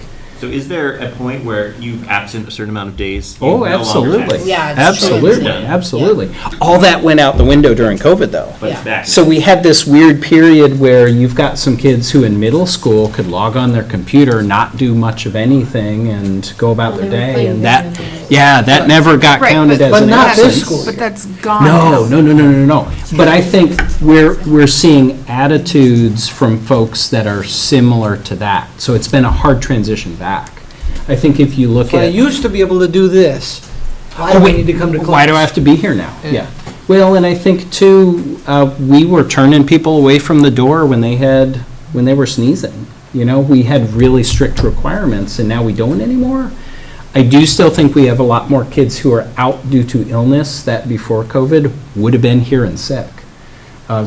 So is there a point where you absent a certain amount of days? Oh, you no longer absolutely. have? Yeah, it's Absolutely, true. absolutely. All that went out the window during COVID, though. But it's Yeah. back. So we had this weird period where you've got some kids who in middle school could log on their computer, not do much of anything, and go about their day, and that, yeah, that never got Right, counted as but an not this absence. school. But that's gone now. No. But I think we're seeing attitudes from folks that are similar to that. So it's been a hard transition back. I think if you look So I at. used to be able to do this. Why Oh, do we wait, need to come to class? Why do I have to be here now? Yeah. Yeah. Well, and I think too, we were turning people away from the door when they were sneezing. You know, we had really strict requirements, and now we don't anymore. I do still think we have a lot more kids who are out due to illness that before COVID would have been here and sick.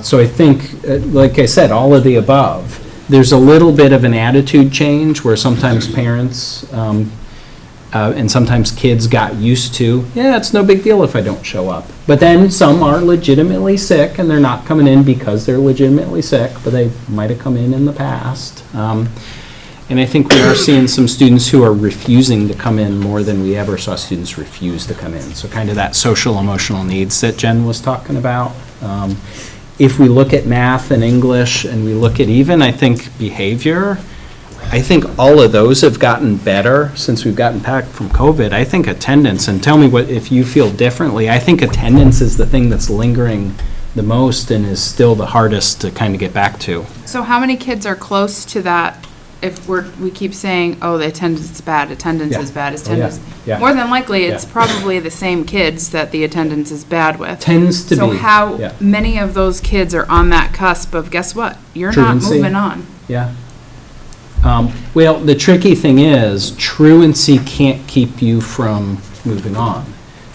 So I think, like I said, all of the above. There's a little bit of an attitude change where sometimes parents and sometimes kids got used to, yeah, it's no big deal if I don't show up. But then some are legitimately sick, and they're not coming in because they're legitimately sick, but they might have come in the past. And I think we are seeing some students who are refusing to come in more than we ever saw students refuse to come in. So kind of that social emotional needs that Jen was talking about. If we look at math and English, and we look at even, I think, behavior, I think all of those have gotten better since we've gotten back from COVID. I think attendance, and tell me what if you feel differently, I think attendance is the thing that's lingering the most and is still the hardest to kind of get back to. So how many kids are close to that if we keep saying, oh, the attendance is bad, attendance Yeah. is bad, Oh, attendance? yeah. More than likely, it's Yeah. probably the same kids that the attendance is bad with. Tends to So be. how Yeah. many of those kids are on that cusp of, guess what? You're not Truancy. moving on. Yeah. Well, the tricky thing is truancy can't keep you from moving on.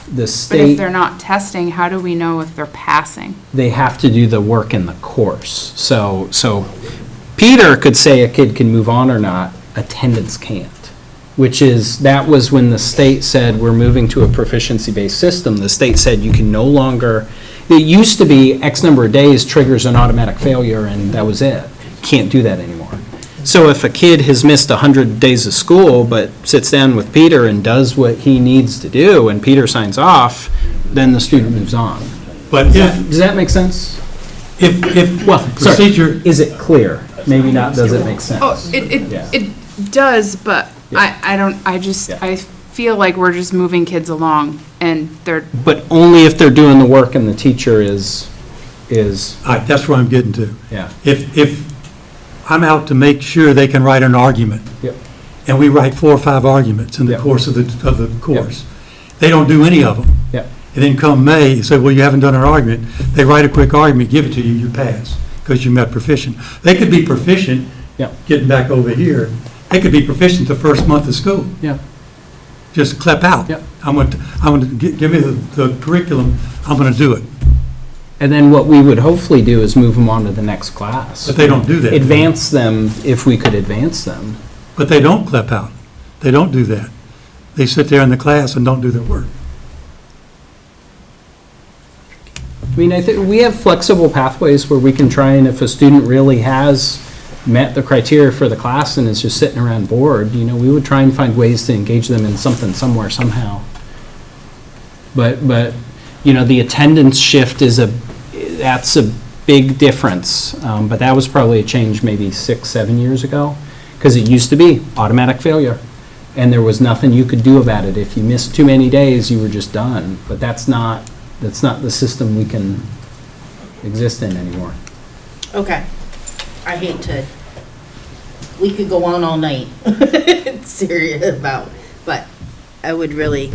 The But if state, they're not testing, how do we know if they're passing? they have to do the work in the course. So Peter could say a kid can move on or not, attendance can't. That was when the state said we're moving to a proficiency-based system. The state said you can no longer, it used to be X number of days triggers an automatic failure and that was it. Can't do that anymore. So if a kid has missed 100 days of school, but sits down with Peter and does what he needs to do, and Peter signs off, then the student moves on. But Does that make sense? if Well, sorry, procedure, is it clear? Maybe not, does it make sense? Oh, Yeah. it does, but Yeah. I feel like we're just moving kids along and they're, But only if they're doing the work and the teacher is, all right, that's where I'm getting to. yeah. If I'm out to make sure they can write an argument, Yep. and we write 4 or 5 arguments in the Yep. course of the course, they don't do any of them. Yep. And then come May, you say, well, you haven't done an argument. They write a quick argument, give it to you, you pass, because you met proficient. They could be proficient, Yep. getting back over here, they could be proficient the first month of school. Yeah. Just clap out. Yep. I'm going to, give me the curriculum, I'm going to do it. And then what we would hopefully do is move them on to the next class. But they don't do that. Advance them if we could advance them. But they don't clap out. They don't do that. They sit there in the class and don't do their work. I mean, I think we have flexible pathways where we can try, and if a student really has met the criteria for the class and is just sitting around bored, we would try and find ways to engage them in something somewhere, somehow. But the attendance shift that's a big difference. But that was probably a change maybe 6, 7 years ago, because it used to be automatic failure. And there was nothing you could do about it. If you missed too many days, you were just done. But that's not the system we can exist in anymore. Okay. I hate to, we could go on all night, serious about, but I would really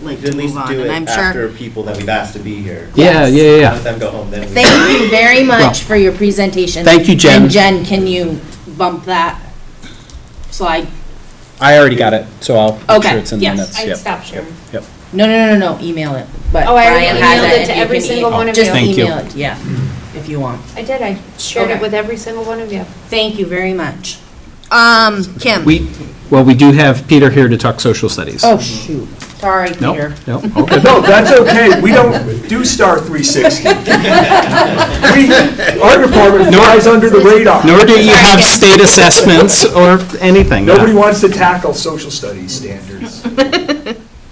like to At least move on, do and it I'm after sure. people that we've asked to be here. Yeah. Let them go home, then we. Thank you very much Well, for your presentation. thank you, Jen. And Jen, can you bump that slide? I already got it, so I'll make Okay, sure it's in the yes. minutes. I Yep. stopped sharing. No, email it. But Oh, I already Brian has emailed it and to you every can single one of Just you. Thank you. email it, yeah, if you want. I did, I shared Okay. it with every single one of you. Thank you very much. Kim? We do have Peter here to talk social studies. Oh, shoot. Sorry, No, Peter. no, okay. No, that's okay. We don't do Star 360. Our department flies under the radar. Nor do you have state assessments or anything. Nobody wants to tackle social studies standards.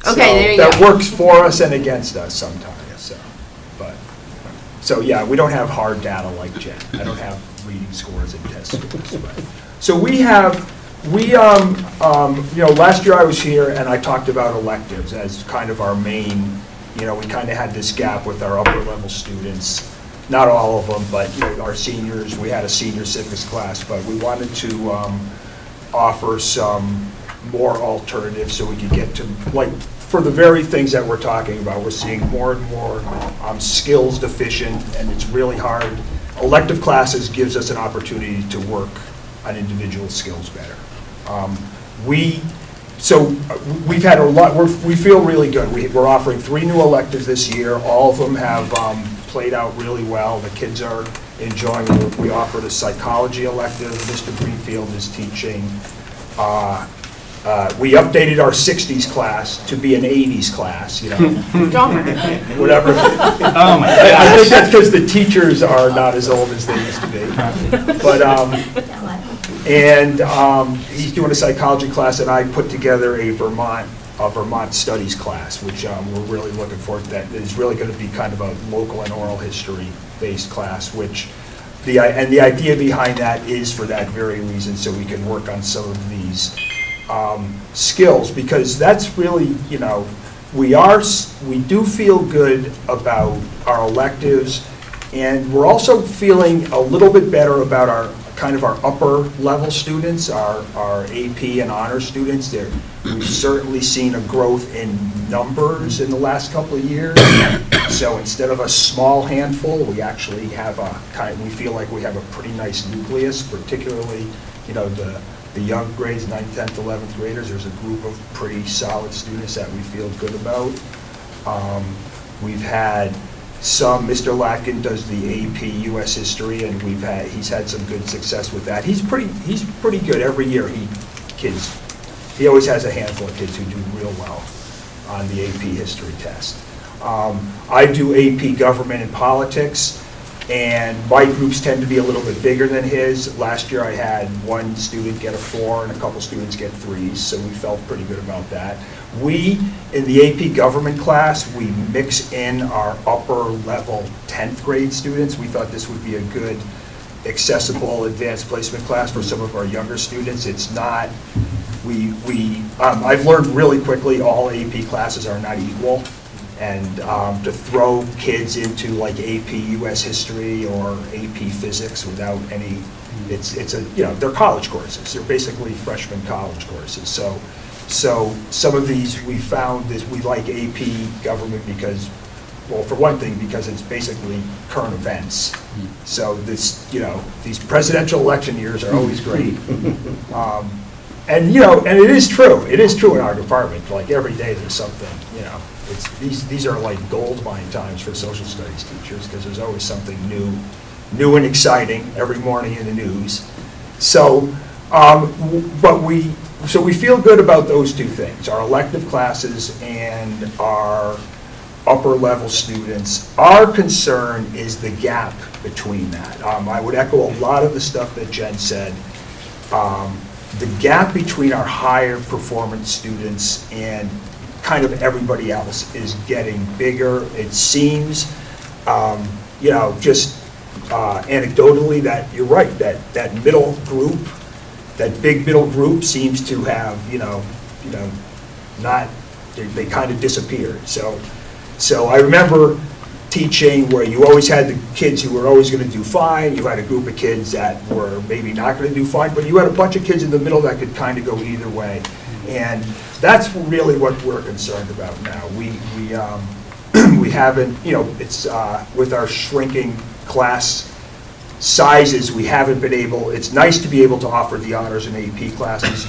Okay, there you That go. works for us and against us sometimes, so yeah, we don't have hard data like Jen. I don't have reading scores and test scores. So last year I was here and I talked about electives as kind of our main, we kind of had this gap with our upper level students. Not all of them, but our seniors, we had a senior civics class, but we wanted to offer some more alternatives so we could get to, for the very things that we're talking about. We're seeing more and more skills deficient, and it's really hard. Elective classes gives us an opportunity to work on individual skills better. We've had a lot, we feel really good. We're offering 3 new electives this year. All of them have played out really well. The kids are enjoying it. We offered a psychology elective. Mr. Greenfield is teaching. We updated our 60s class to be an 80s class, whatever. Oh, my I think that's because the teachers are not as old as they used to be. But, he's doing a psychology class, and I put together a Vermont studies class, which we're really looking forward to. That is really going to be kind of a local and oral history-based class, which the idea behind that is for that very reason, so we can work on some of these skills, because that's really, we do feel good about our electives, and we're also feeling a little bit better about our upper level students, our AP and honor students. We've certainly seen a growth in numbers in the last couple of years. So instead of a small handful, we actually have we feel like we have a pretty nice nucleus, particularly, the young grades, 9th, 10th, 11th graders. There's a group of pretty solid students that we feel good about. We've had Mr. Latkin does the AP US History, and he's had some good success with that. He's pretty good every year. He always has a handful of kids who do real well on the AP History test. I do AP Government and Politics. And my groups tend to be a little bit bigger than his. Last year I had one student get a 4 and a couple students get 3s, so we felt pretty good about that. We, in the AP government class, we mix in our upper level 10th grade students. We thought this would be a good accessible advanced placement class for some of our younger students. It's not, I've learned really quickly all AP classes are not equal. And to throw kids into like AP US history or AP physics without any, it's a, you know, they're college courses. They're basically freshman college courses. So some of these we found is we like AP government because, well, for one thing, because it's basically current events. So this, you know, these presidential election years are always great. And, you know, and it is true in our department, like every day there's something, you know. It's, these are like gold mine times for social studies teachers because there's always something new and exciting every morning in the news. So, so we feel good about those two things, our elective classes and our upper level students. Our concern is the gap between that. I would echo a lot of the stuff that Jen said. The gap between our higher performance students and kind of everybody else is getting bigger. It seems, you know, just anecdotally that you're right, that middle group, that big middle group seems to have, you know, not, they kind of disappeared. So I remember teaching where you always had the kids who were always going to do fine. You had a group of kids that were maybe not going to do fine, but you had a bunch of kids in the middle that could kind of go either way. And that's really what we're concerned about now. We haven't, you know, it's with our shrinking class sizes, we haven't been able, it's nice to be able to offer the honors and AP classes,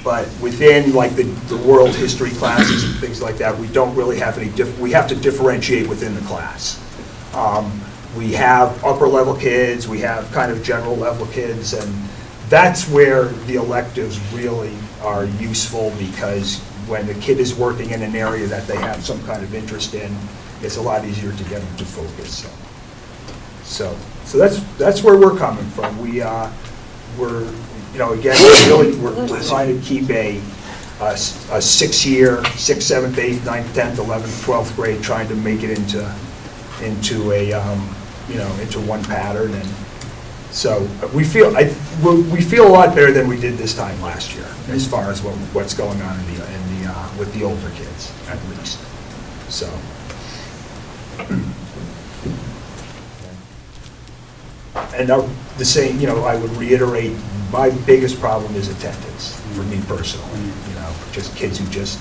but within like the world history classes and things like that, we don't really have any, we have to differentiate within the class. We have upper level kids, we have kind of general level kids, and that's where the electives really are useful because when the kid is working in an area that they have some kind of interest in, it's a lot easier to get them to focus. So that's where we're coming from. We're, you know, again, we're trying to keep a 6-year, 6th, 7th, 8th, 9th, 10th, 11th, 12th grade, trying to make it into a, you know, into one pattern. And so we feel a lot better than we did this time last year, as far as what's going on with the older kids, at least. So. And the same, you know, I would reiterate, my biggest problem is attendance for me personally. You know, just kids who just,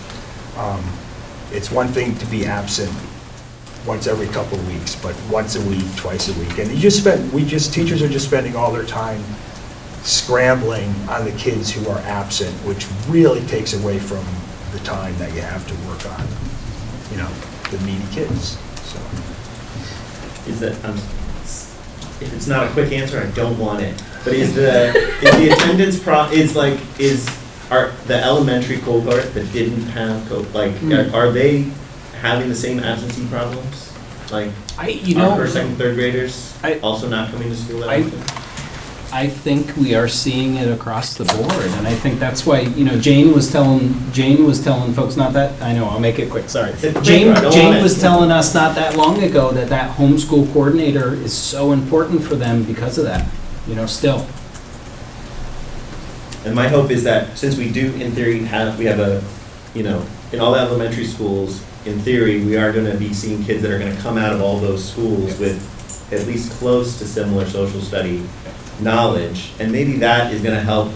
it's one thing to be absent once every couple of weeks, but once a week, twice a week. And teachers are just spending all their time scrambling on the kids who are absent, which really takes away from the time that you have to work on, you know, the needy kids, so. Is that, if it's not a quick answer, I don't want it. But is the attendance are the elementary cohort that didn't have are they having the same absentee problems? Like, are first, second, third graders also not coming to school that often? I think we are seeing it across the board, and I think that's why, you know, Jane was telling folks, not that, I know, I'll make it quick, sorry. Jane was telling us not that long ago that homeschool coordinator is so important for them because of that, you know, still. And my hope is that since we do, in theory, we have a, you know, in all elementary schools, in theory, we are going to be seeing kids that are going to come out of all those schools with at least close to similar social study knowledge, and maybe that is going to help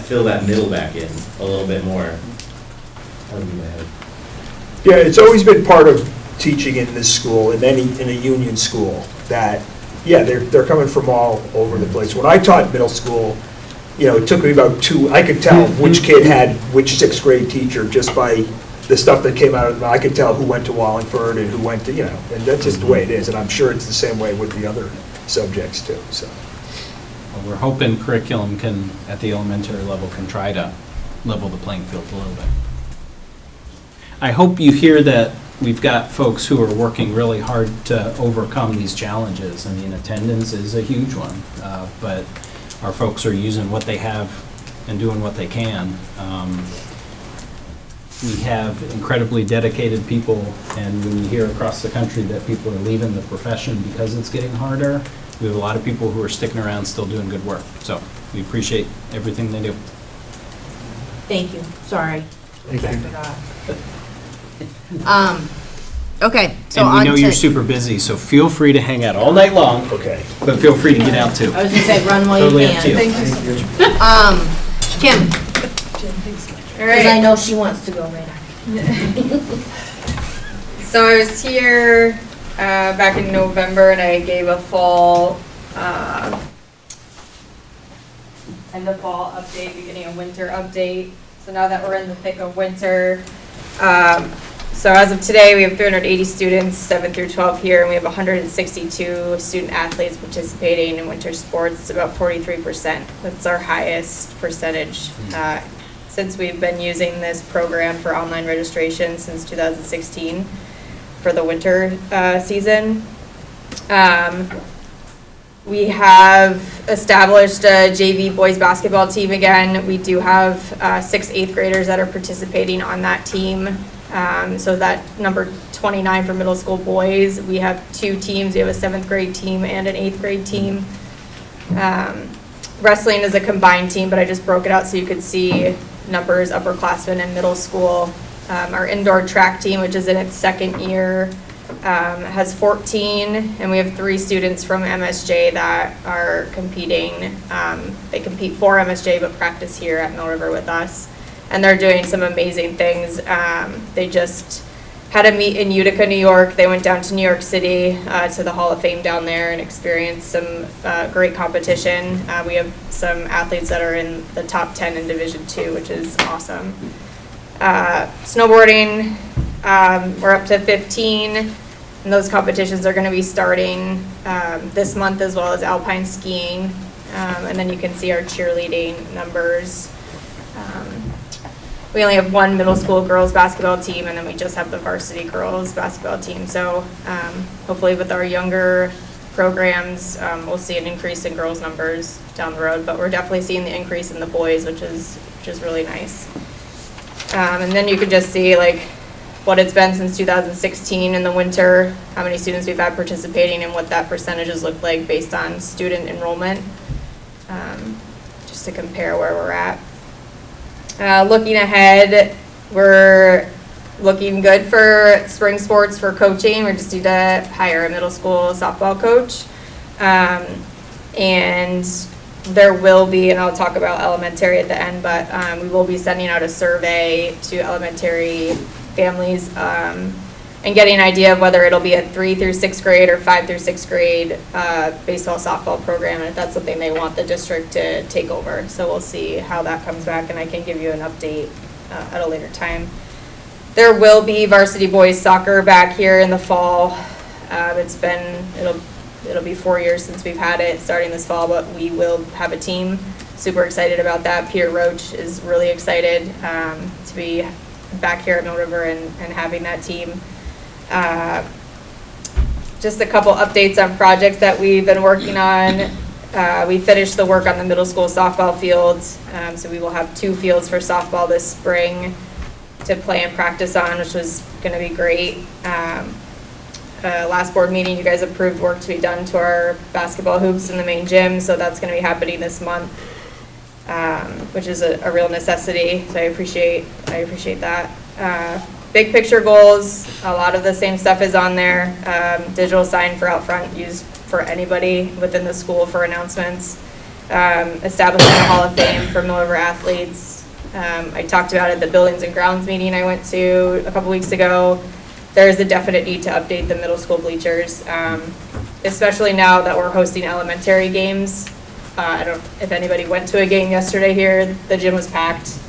fill that middle back in a little bit more. Yeah, it's always been part of teaching in this school, in a union school, that yeah, they're coming from all over the place. When I taught middle school, you know, it took me about I could tell which kid had which 6th grade teacher just by the stuff that came out of them. I could tell who went to Wallingford and who went to, you know, and that's just the way it is, and I'm sure it's the same way with the other subjects too, so. Well, we're hoping curriculum can, at the elementary level, can try to level the playing field a little bit. I hope you hear that we've got folks who are working really hard to overcome these challenges. I mean, attendance is a huge one, but our folks are using what they have and doing what they can. We have incredibly dedicated people, and when you hear across the country that people are leaving the profession because it's getting harder, we have a lot of people who are sticking around still doing good work. So we appreciate everything they do. Thank you, sorry. Thank you. Okay, so And we on know to. you're super busy, so feel free to hang out all night long, Okay. but feel free to get out too. I was gonna say, run while you Totally up to you. can. Thank you so much. Kim, Jen, thanks so much. because I know she wants to go right after. So I was here back in November and I gave a fall update, beginning of winter update. So now that we're in the thick of winter, so as of today, we have 380 students, 7 through 12 here, and we have 162 student athletes participating in winter sports. It's about 43%. That's our highest percentage since we've been using this program for online registration since 2016 for the winter season. We have established a JV boys basketball team again. We do have 6 8th graders that are participating on that team. So that number 29 for middle school boys. We have 2 teams. We have a 7th grade team and an 8th grade team. Wrestling is a combined team, but I just broke it out so you could see numbers, upperclassmen and middle school. Our indoor track team, which is in its 2nd year, has 14, and we have 3 students from MSJ that are competing. They compete for MSJ, but practice here at Mill River with us. And they're doing some amazing things. They just had a meet in Utica, New York. They went down to New York City to the Hall of Fame down there and experienced some great competition. We have some athletes that are in the top 10 in Division II, which is awesome. Snowboarding, we're up to 15, and those competitions are going to be starting this month, as well as alpine skiing. And then you can see our cheerleading numbers. We only have 1 middle school girls basketball team, and then we just have the varsity girls basketball team. So hopefully with our younger programs, we'll see an increase in girls numbers down the road, but we're definitely seeing the increase in the boys, which is really nice. And then you can just see like what it's been since 2016 in the winter, how many students we've had participating, and what that percentages look like based on student enrollment, just to compare where we're at. Looking ahead, we're looking good for spring sports for coaching. We just need to hire a middle school softball coach. And there will be, and I'll talk about elementary at the end, but we will be sending out a survey to elementary families and getting an idea of whether it'll be a 3 through 6th grade or 5 through 6th grade baseball softball program, and if that's something they want the district to take over. So we'll see how that comes back, and I can give you an update at a later time. There will be varsity boys soccer back here in the fall. It'll be 4 years since we've had it starting this fall, but we will have a team. Super excited about that. Peter Roach is really excited to be back here at Mill River and having that team. Just a couple updates on projects that we've been working on. We finished the work on the middle school softball fields, so we will have 2 fields for softball this spring to play and practice on, which was going to be great. Last board meeting, you guys approved work to be done to our basketball hoops in the main gym, so that's going to be happening this month, which is a real necessity. So I appreciate that. Big picture goals, a lot of the same stuff is on there. Digital sign for out front, used for anybody within the school for announcements. Establishing a Hall of Fame for Mill River athletes. I talked about it at the Buildings and Grounds meeting I went to a couple weeks ago. There is a definite need to update the middle school bleachers, especially now that we're hosting elementary games. I don't know if anybody went to a game yesterday here. The gym was packed.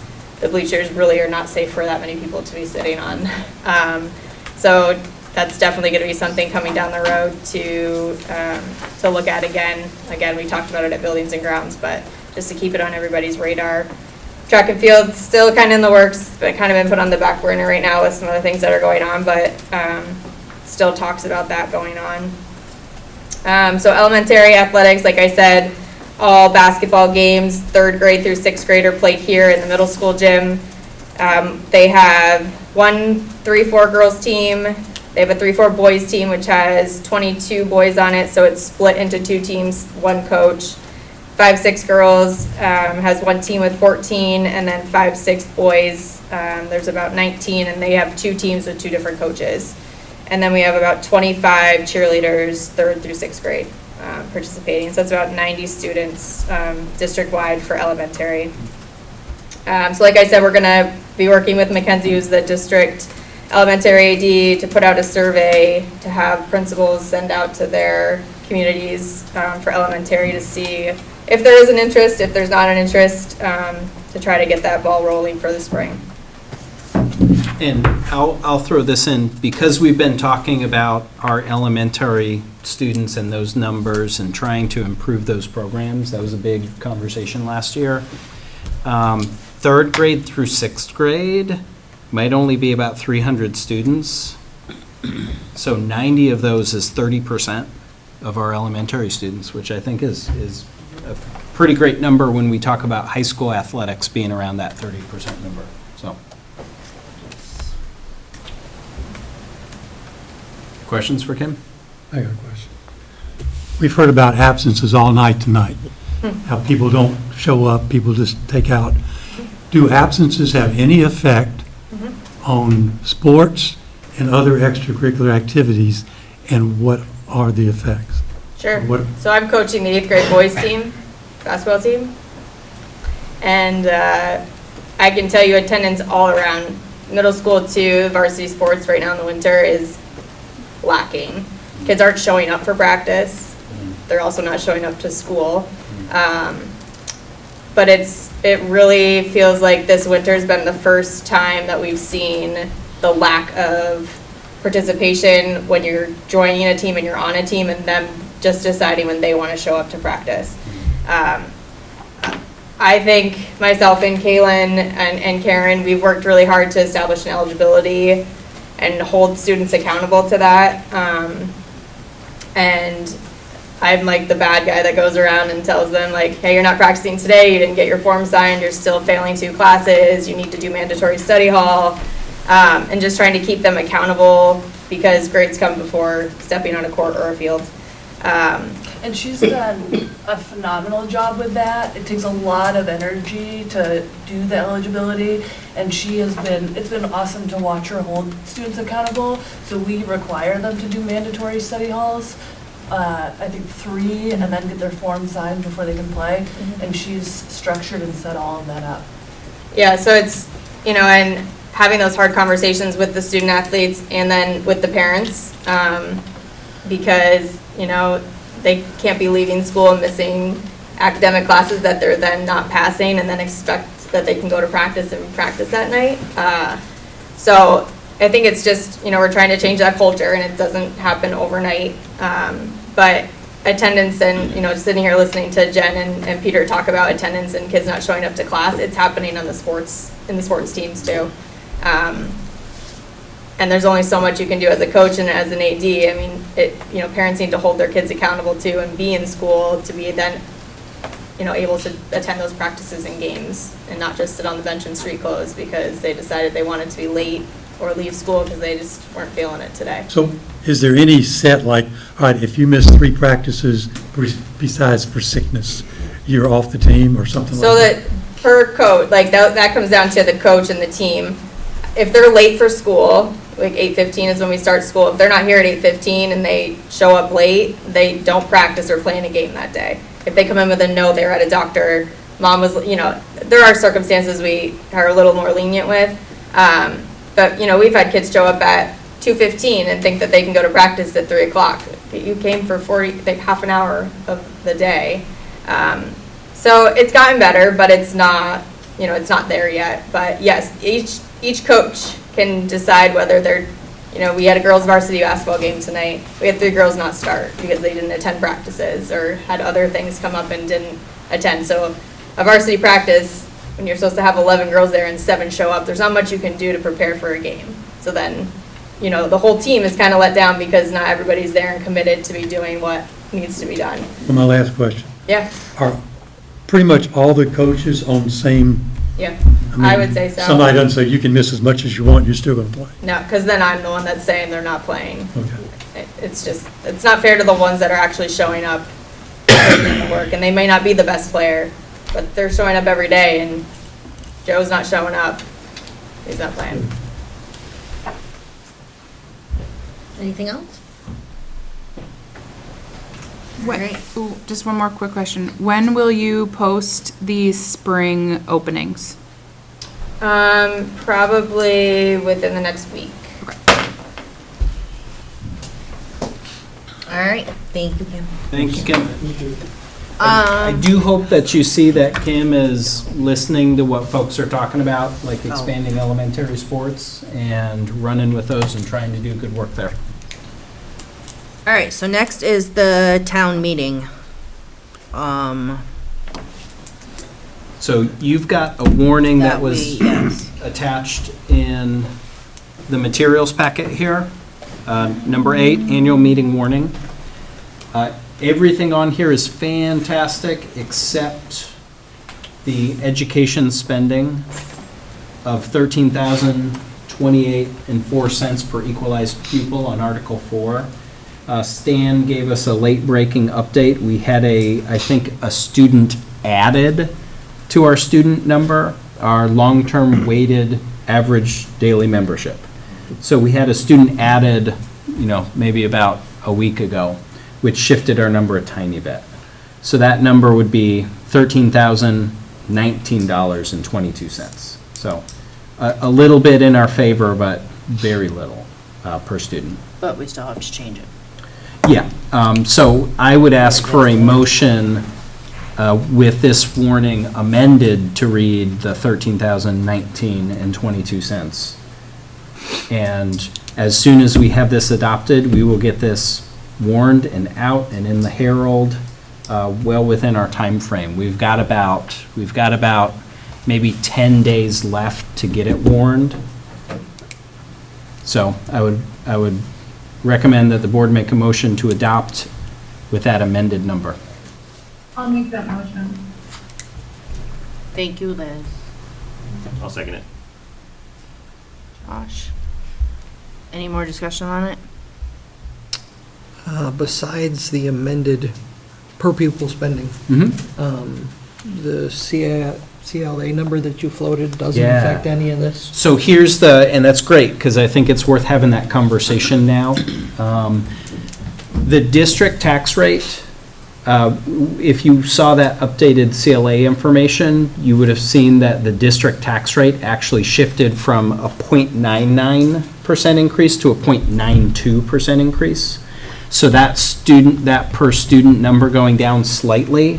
The bleachers really are not safe for that many people to be sitting on. So that's definitely going to be something coming down the road to look at again. Again, we talked about it at Buildings and Grounds, but just to keep it on everybody's radar. Track and field still kind of in the works, but kind of been put on the back burner right now with some other things that are going on, but still talks about that going on. So elementary athletics, like I said, all basketball games, 3rd grade through 6th grade are played here in the middle school gym. They have 1 3-4 girls team. They have a 3-4 boys team, which has 22 boys on it, so it's split into 2 teams, 1 coach. 5-6 girls has 1 team with 14, and then 5-6 boys, there's about 19, and they have 2 teams with 2 different coaches. And then we have about 25 cheerleaders, 3rd through 6th grade, participating. So that's about 90 students district-wide for elementary. So like I said, we're gonna be working with Mackenzie, who's the district elementary AD, to put out a survey to have principals send out to their communities for elementary to see if there is an interest, if there's not an interest, to try to get that ball rolling for the spring. And I'll throw this in, because we've been talking about our elementary students and those numbers and trying to improve those programs. That was a big conversation last year. 3rd grade through 6th grade might only be about 300 students. So 90 of those is 30% of our elementary students, which I think is a pretty great number when we talk about high school athletics being around that 30% number. So, questions for Kim? I got a question. We've heard about absences all night tonight, how people don't show up, people just take out. Do absences have any effect on sports and other extracurricular activities, and what are the effects? Sure. What- So I'm coaching the 8th grade boys team, basketball team. And I can tell you attendance all around middle school to varsity sports right now in the winter is lacking. Kids aren't showing up for practice. They're also not showing up to school. But it really feels like this winter's been the first time that we've seen the lack of participation when you're joining a team and you're on a team, and them just deciding when they want to show up to practice. I think myself and Kaylin and Karen, we've worked really hard to establish an eligibility and hold students accountable to that. And I'm like the bad guy that goes around and tells them like, hey, you're not practicing today, you didn't get your form signed, you're still failing 2 classes, you need to do mandatory study hall, and just trying to keep them accountable because grades come before stepping on a court or a field. And she's done a phenomenal job with that. It takes a lot of energy to do the eligibility, and it's been awesome to watch her hold students accountable. So we require them to do mandatory study halls, I think 3, and then get their form signed before they can play. And she's structured and set all of that up. Yeah, so it's, and having those hard conversations with the student athletes and then with the parents, because, they can't be leaving school and missing academic classes that they're then not passing and then expect that they can go to practice and practice that night. So I think it's just, we're trying to change that culture, and it doesn't happen overnight. But attendance and, just sitting here listening to Jen and Peter talk about attendance and kids not showing up to class, it's happening in the sports teams too. And there's only so much you can do as a coach and as an AD. I mean, parents need to hold their kids accountable too and be in school to be then, able to attend those practices and games and not just sit on the bench in street clothes because they decided they wanted to be late or leave school because they just weren't feeling it today. So is there any set, like, all right, if you miss 3 practices besides for sickness, you're off the team or something like that? So that per coach, like that comes down to the coach and the team. If they're late for school, like 8:15 is when we start school. If they're not here at 8:15 and they show up late, they don't practice or play in a game that day. If they come in with a note, they're at a doctor, mom was, there are circumstances we are a little more lenient with. But, we've had kids show up at 2:15 and think that they can go to practice at 3 o'clock. You came for half an hour of the day. So it's gotten better, but it's not, it's not there yet. But yes, each coach can decide whether they're, we had a girls varsity basketball game tonight. We had 3 girls not start because they didn't attend practices or had other things come up and didn't attend. So a varsity practice, when you're supposed to have 11 girls there and 7 show up, there's not much you can do to prepare for a game. So then, the whole team is kind of let down because not everybody's there and committed to be doing what needs to be done. My last question. Yeah, Are pretty much all the coaches on the same? yeah, mean, I would say so. Somebody doesn't say you can miss as much as you want, you're still going to play. No, because then I'm the one that's saying they're not playing. Okay. It's just, it's not fair to the ones that are actually showing up and doing the work. And they may not be the best player, but they're showing up every day, and Joe's not showing up. He's not playing. Anything else? Ooh, just one more quick question. When will you post these spring openings? Probably within the next week. All right, thank you, Kim. Thank you, Kim. I do hope that you see that Kim is listening to what folks are talking about, like expanding elementary sports and running with those and trying to do good work there. All right, so next is the town meeting. So you've got a warning that That was yes. attached in the materials packet here. Number 8, annual meeting warning. Everything on here is fantastic except the education spending of $13,028.04 per equalized pupil on Article 4. Stan gave us a late-breaking update. We had I think a student added to our student number, our long-term weighted average daily membership. So we had a student added, maybe about a week ago, which shifted our number a tiny bit. So that number would be $13,019.22. So a little bit in our favor, but very little per student. But we still have to change it. Yeah, so I would ask for a motion with this warning amended to read the $13,019.22. And as soon as we have this adopted, we will get this warned and out and in the Herald well within our time frame. We've got about maybe 10 days left to get it warned. So I would recommend that the board make a motion to adopt with that amended number. I'll make that motion. Thank you, Liz. I'll second it. Josh? Any more discussion on it? Besides the amended per pupil spending, the CLA number that you floated doesn't affect any of this? So here's and that's great, because I think it's worth having that conversation now. The district tax rate, if you saw that updated CLA information, you would have seen that the district tax rate actually shifted from a 0.99% increase to a 0.92% increase. So that per student number going down slightly,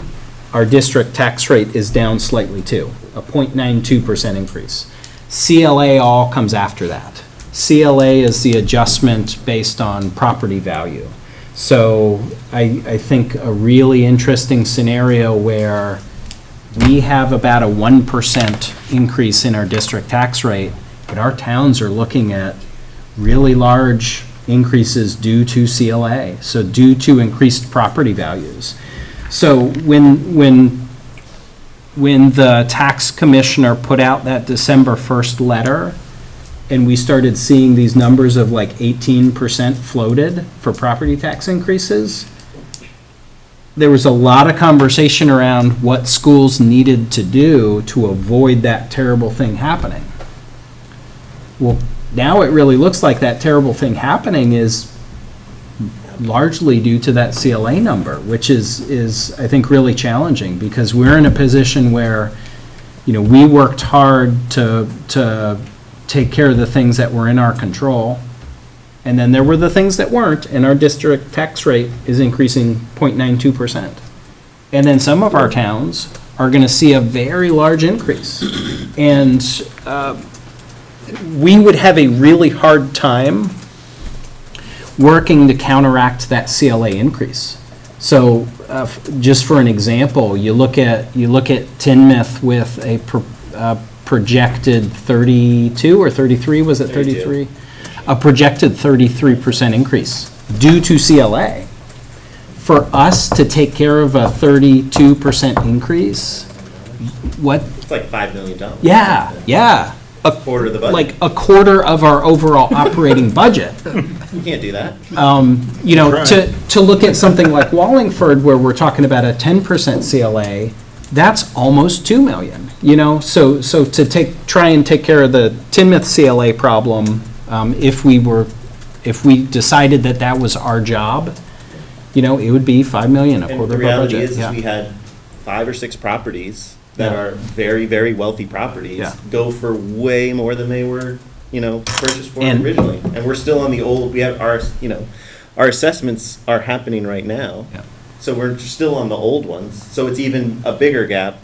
our district tax rate is down slightly too, a 0.92% increase. CLA all comes after that. CLA is the adjustment based on property value. So I think a really interesting scenario where we have about a 1% increase in our district tax rate, but our towns are looking at really large increases due to CLA, so due to increased property values. So when the tax commissioner put out that December 1st letter, and we started seeing these numbers of like 18% floated for property tax increases, there was a lot of conversation around what schools needed to do to avoid that terrible thing happening. Well, now it really looks like that terrible thing happening is largely due to that CLA number, which is I think really challenging, because we're in a position where, we worked hard to take care of the things that were in our control, and then there were the things that weren't, and our district tax rate is increasing 0.92%. And then some of our towns are going to see a very large increase. And we would have a really hard time working to counteract that CLA increase. So just for an example, you look at Tinmouth with a a projected 32 or 33, was it 33? A projected 33% increase due to CLA. For us to take care of a 32% increase, what? It's like $5 million. Yeah. A quarter of the budget. Like a quarter of our overall operating budget. You can't do that. You know, to look at something like Wallingford, where we're talking about a 10% CLA, that's almost 2 million, you know? So to try and take care of the Tinmouth CLA problem, if we decided that that was our job, you know, it would be 5 million, a And quarter the of our reality budget. is we had 5 or 6 properties that are very, very wealthy properties go for way more than they were, you know, purchased for originally. And we're still on the old, we have our, you know, our assessments are happening right now. Yeah. So we're still on the old ones. So it's even a bigger gap.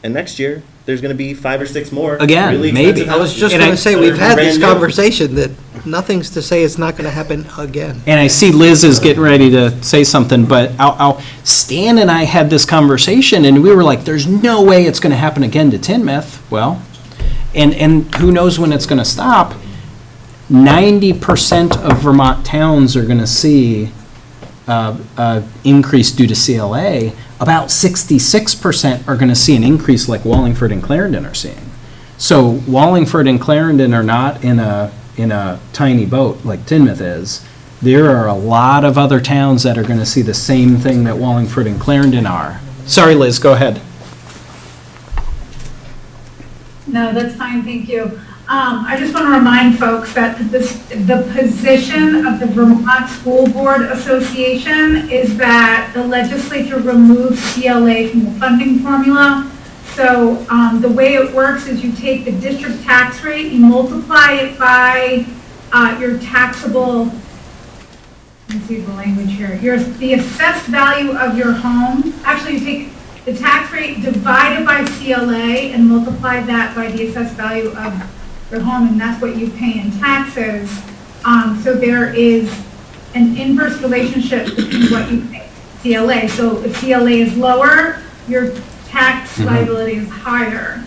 And next year, there's going to be 5 or 6 more. Again, really maybe. expensive I was houses just And going I- to say, that we've are had this brand new. conversation that nothing's to say it's not going to happen again. And I see Liz is getting ready to say something, but Stan and I had this conversation, and we were like, there's no way it's going to happen again to Tinmouth. Well, and who knows when it's going to stop. 90% of Vermont towns are going to see increase due to CLA. About 66% are going to see an increase like Wallingford and Clarendon are seeing. So Wallingford and Clarendon are not in a tiny boat like Tinmouth is. There are a lot of other towns that are going to see the same thing that Wallingford and Clarendon are. Sorry, Liz, go ahead. No, that's fine, thank you. I just want to remind folks that the position of the Vermont School Board Association is that the legislature removes CLA from the funding formula. So the way it works is you take the district tax rate, you multiply it by your taxable, let me see the language here, the assessed value of your home. Actually, you take the tax rate divided by CLA and multiply that by the assessed value of your home, and that's what you pay in taxes. So there is an inverse relationship between what you pay CLA. So if CLA is lower, your tax liability is higher.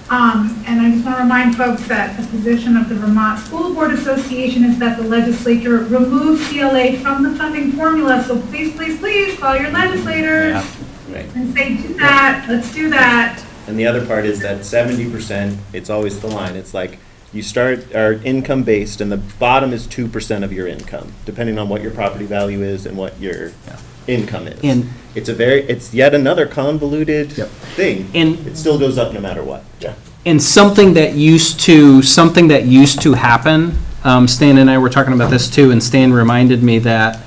And I just want to remind folks that the position of the Vermont School Board Association is that the legislature removes CLA from the funding formula. So please, please, please call your legislators and say, do that, let's do that. And the other part is that 70%, it's always the line. It's like you start are income based and the bottom is 2% of your income, depending on what your property value is and what your income is. And it's yet another convoluted thing. And it still goes up no matter what. Yeah. And something that used to happen, Stan and I were talking about this too, and Stan reminded me that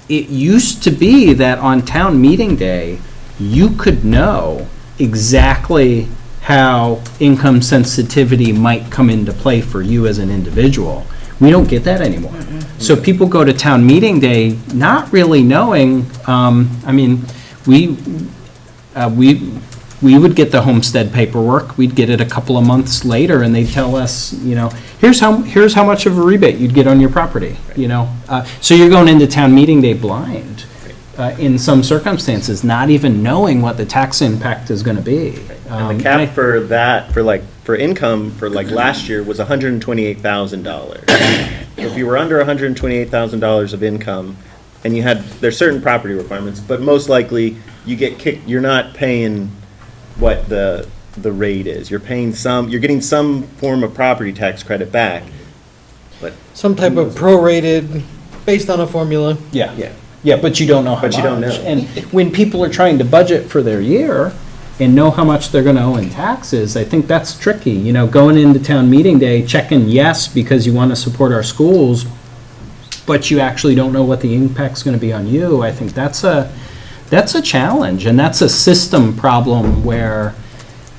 it used to be that on town meeting day, you could know exactly how income sensitivity might come into play for you as an individual. We don't get that anymore. So people go to town meeting day not really knowing, I mean, we would get the homestead paperwork, we'd get it a couple of months later, and they'd tell us, you know, here's how much of a rebate you'd get on your property, you know. So you're going into town meeting day blind. In some circumstances, not even knowing what the tax impact is going to be. And the cap for that, for income for like last year was $128,000. So if you were under $128,000 of income, and there's certain property requirements, but most likely you get kicked. You're not paying what the rate is. You're getting some form of property tax credit back, but Some type of prorated, based on a formula. Yeah, but you don't know how much. But you don't know. And when people are trying to budget for their year and know how much they're going to owe in taxes, I think that's tricky. You know, going into town meeting day, checking yes because you want to support our schools, but you actually don't know what the impact's going to be on you. I think that's a challenge, and that's a system problem where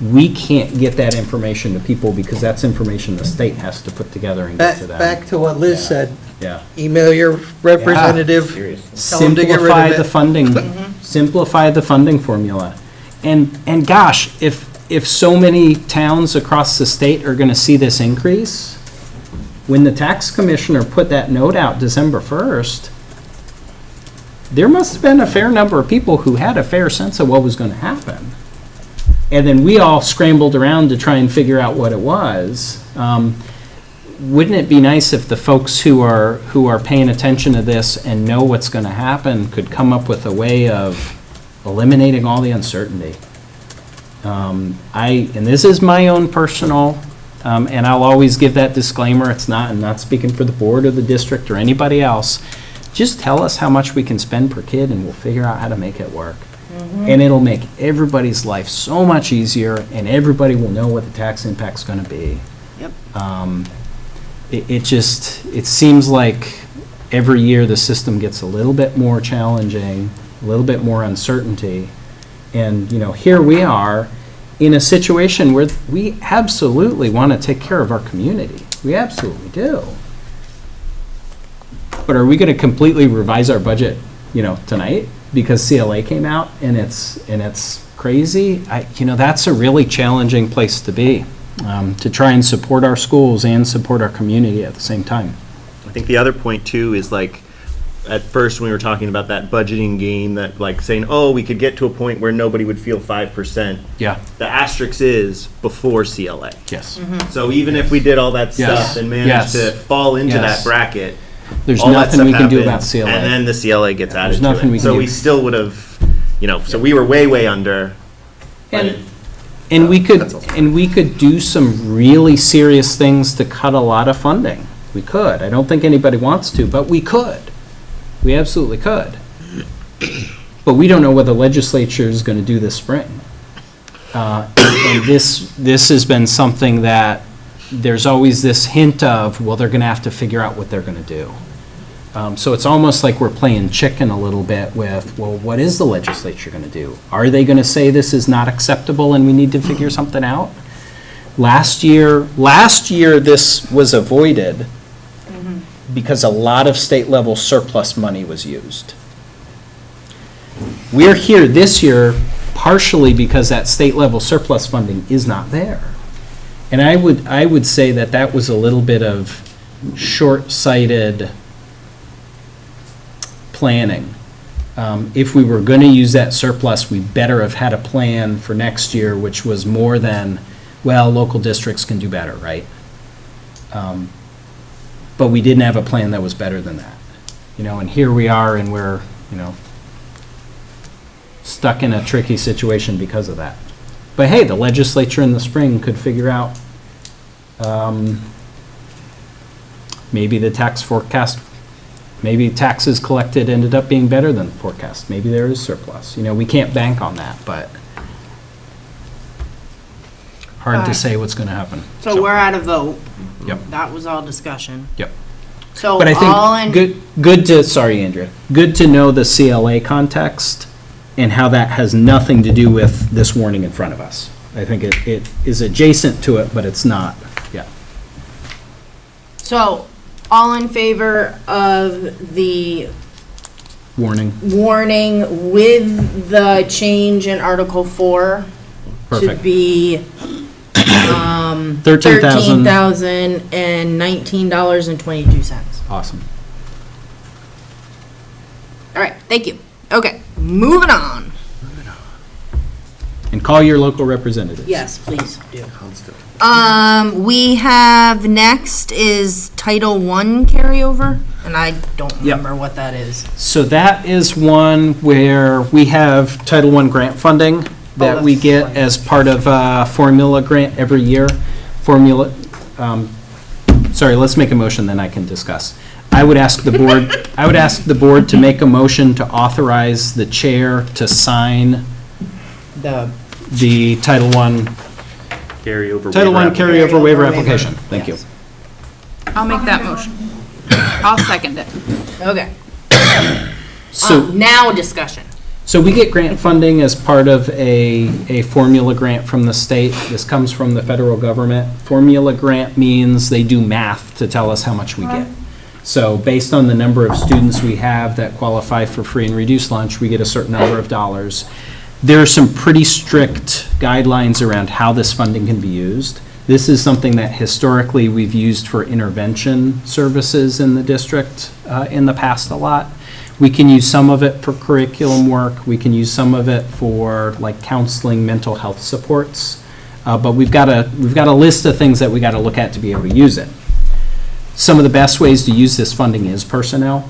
we can't get that information to people because that's information the state has to put together and get to them. Back to what Liz said. Yeah. Email your representative. Tell them to get rid Simplify of the it. funding, simplify the funding formula. And gosh, if so many towns across the state are gonna see this increase, when the tax commissioner put that note out December 1st, there must have been a fair number of people who had a fair sense of what was gonna happen. And then we all scrambled around to try and figure out what it was. Wouldn't it be nice if the folks who are paying attention to this and know what's going to happen could come up with a way of eliminating all the uncertainty? And this is my own personal, and I'll always give that disclaimer, I'm not speaking for the board or the district or anybody else. Just tell us how much we can spend per kid and we'll figure out how to make it work. And it'll make everybody's life so much easier, and everybody will know what the tax impact's going to be. Yep. It seems like every year the system gets a little bit more challenging, a little bit more uncertainty. And, here we are in a situation where we absolutely want to take care of our community. We absolutely do. But are we going to completely revise our budget, tonight because CLA came out and it's crazy? That's a really challenging place to be, to try and support our schools and support our community at the same time. I think the other point too is like, at first when we were talking about that budgeting game, that like saying, oh, we could get to a point where nobody would feel 5%. Yeah. The asterisk is before CLA. Yes. So even if we did all that Yes. stuff and managed to fall into Yes. that bracket, There's all that nothing stuff we can do happens, about CLA. and then the CLA gets added There's nothing to we it. can So do. we still would have, so we were way under. but And we that's also- could do some really serious things to cut a lot of funding. We could. I don't think anybody wants to, but we could. We absolutely could. But we don't know what the legislature is going to do this spring. And this has been something that there's always this hint of, well, they're going to have to figure out what they're going to do. So it's almost like we're playing chicken a little bit with, well, what is the legislature going to do? Are they going to say this is not acceptable and we need to figure something out? Last year this was avoided because a lot of state level surplus money was used. We're here this year partially because that state level surplus funding is not there. And I would say that was a little bit of short-sighted planning. If we were going to use that surplus, we better have had a plan for next year, which was more than, well, local districts can do better, right? But we didn't have a plan that was better than that. And here we are, and we're, stuck in a tricky situation because of that. But hey, the legislature in the spring could figure out maybe the tax forecast, maybe taxes collected ended up being better than the forecast. Maybe there is surplus. We can't bank on that, but hard to say what's going to happen. So we're at a vote. Yep. That was all discussion. Yep. So But I all in. think good to, sorry, Andrea, good to know the CLA context and how that has nothing to do with this warning in front of us. I think it is adjacent to it, but it's not. Yeah. So all in favor of the Warning. warning with the change in Article 4 to Perfect. be $13,000. $13,019.22. Awesome. All right, thank you. Okay, moving on. And call your local representatives. Yes, please do. Constant. We have next is Title I carryover, and I don't remember what that is. So that is one where we have Title I grant funding that we get as part of a formula grant every year. Sorry, let's make a motion, then I can discuss. I would ask the board to make a motion to authorize the chair to sign the Title I carryover waiver application. Thank you. I'll make that motion. I'll second it. Okay. So now discussion. So we get grant funding as part of a formula grant from the state. This comes from the federal government. Formula grant means they do math to tell us how much we get. So based on the number of students we have that qualify for free and reduced lunch, we get a certain number of dollars. There are some pretty strict guidelines around how this funding can be used. This is something that historically we've used for intervention services in the district in the past a lot. We can use some of it for curriculum work. We can use some of it for like counseling, mental health supports. But we've got a list of things that we got to look at to be able to use it. Some of the best ways to use this funding is personnel.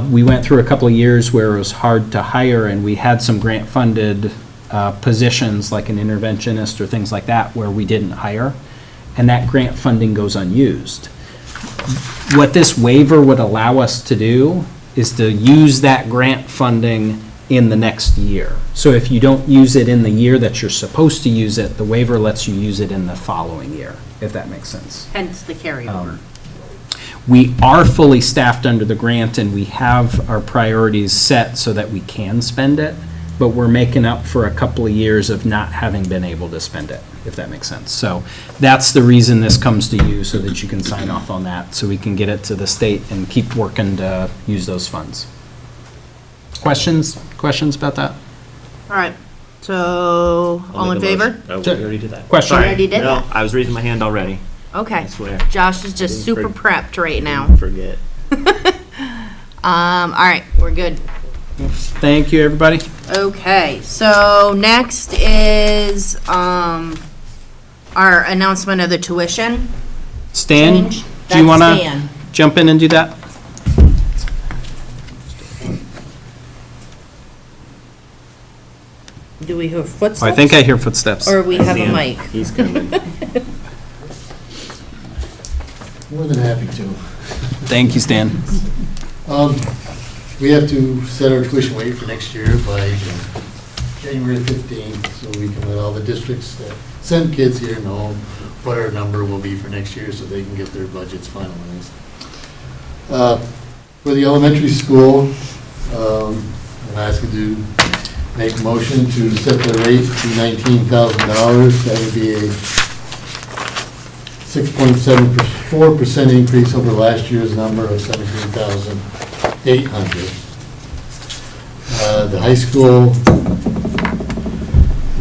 We went through a couple of years where it was hard to hire, and we had some grant-funded positions like an interventionist or things like that where we didn't hire, and that grant funding goes unused. What this waiver would allow us to do is to use that grant funding in the next year. So if you don't use it in the year that you're supposed to use it, the waiver lets you use it in the following year, if that makes sense. Hence the carryover. We are fully staffed under the grant, and we have our priorities set so that we can spend it, but we're making up for a couple of years of not having been able to spend it, if that makes sense. So that's the reason this comes to you, so that you can sign off on that, so we can get it to the state and keep working to use those funds. Questions about that? All right, so, all in favor? Oh, we already did that. Question? You already did No, that? I was raising my hand already. Okay. I swear. Josh is just Didn't super prepped right now. Forget. All right, we're good. Thank you, everybody. Okay, so next is, our announcement of the tuition Stan, change. do you want That's to Stan. jump in and do that? Do we hear footsteps? I think I hear footsteps. Or we have a mic? He's coming. More than happy to. Thank you, Stan. We have to set our tuition rate for next year by January 15th, so we can let all the districts that send kids here know what our number will be for next year, so they can get their budgets finalized. For the elementary school, I'm asking to make a motion to set the rate to $19,000. That would be a 6.74% increase over last year's number of $17,800. The high school,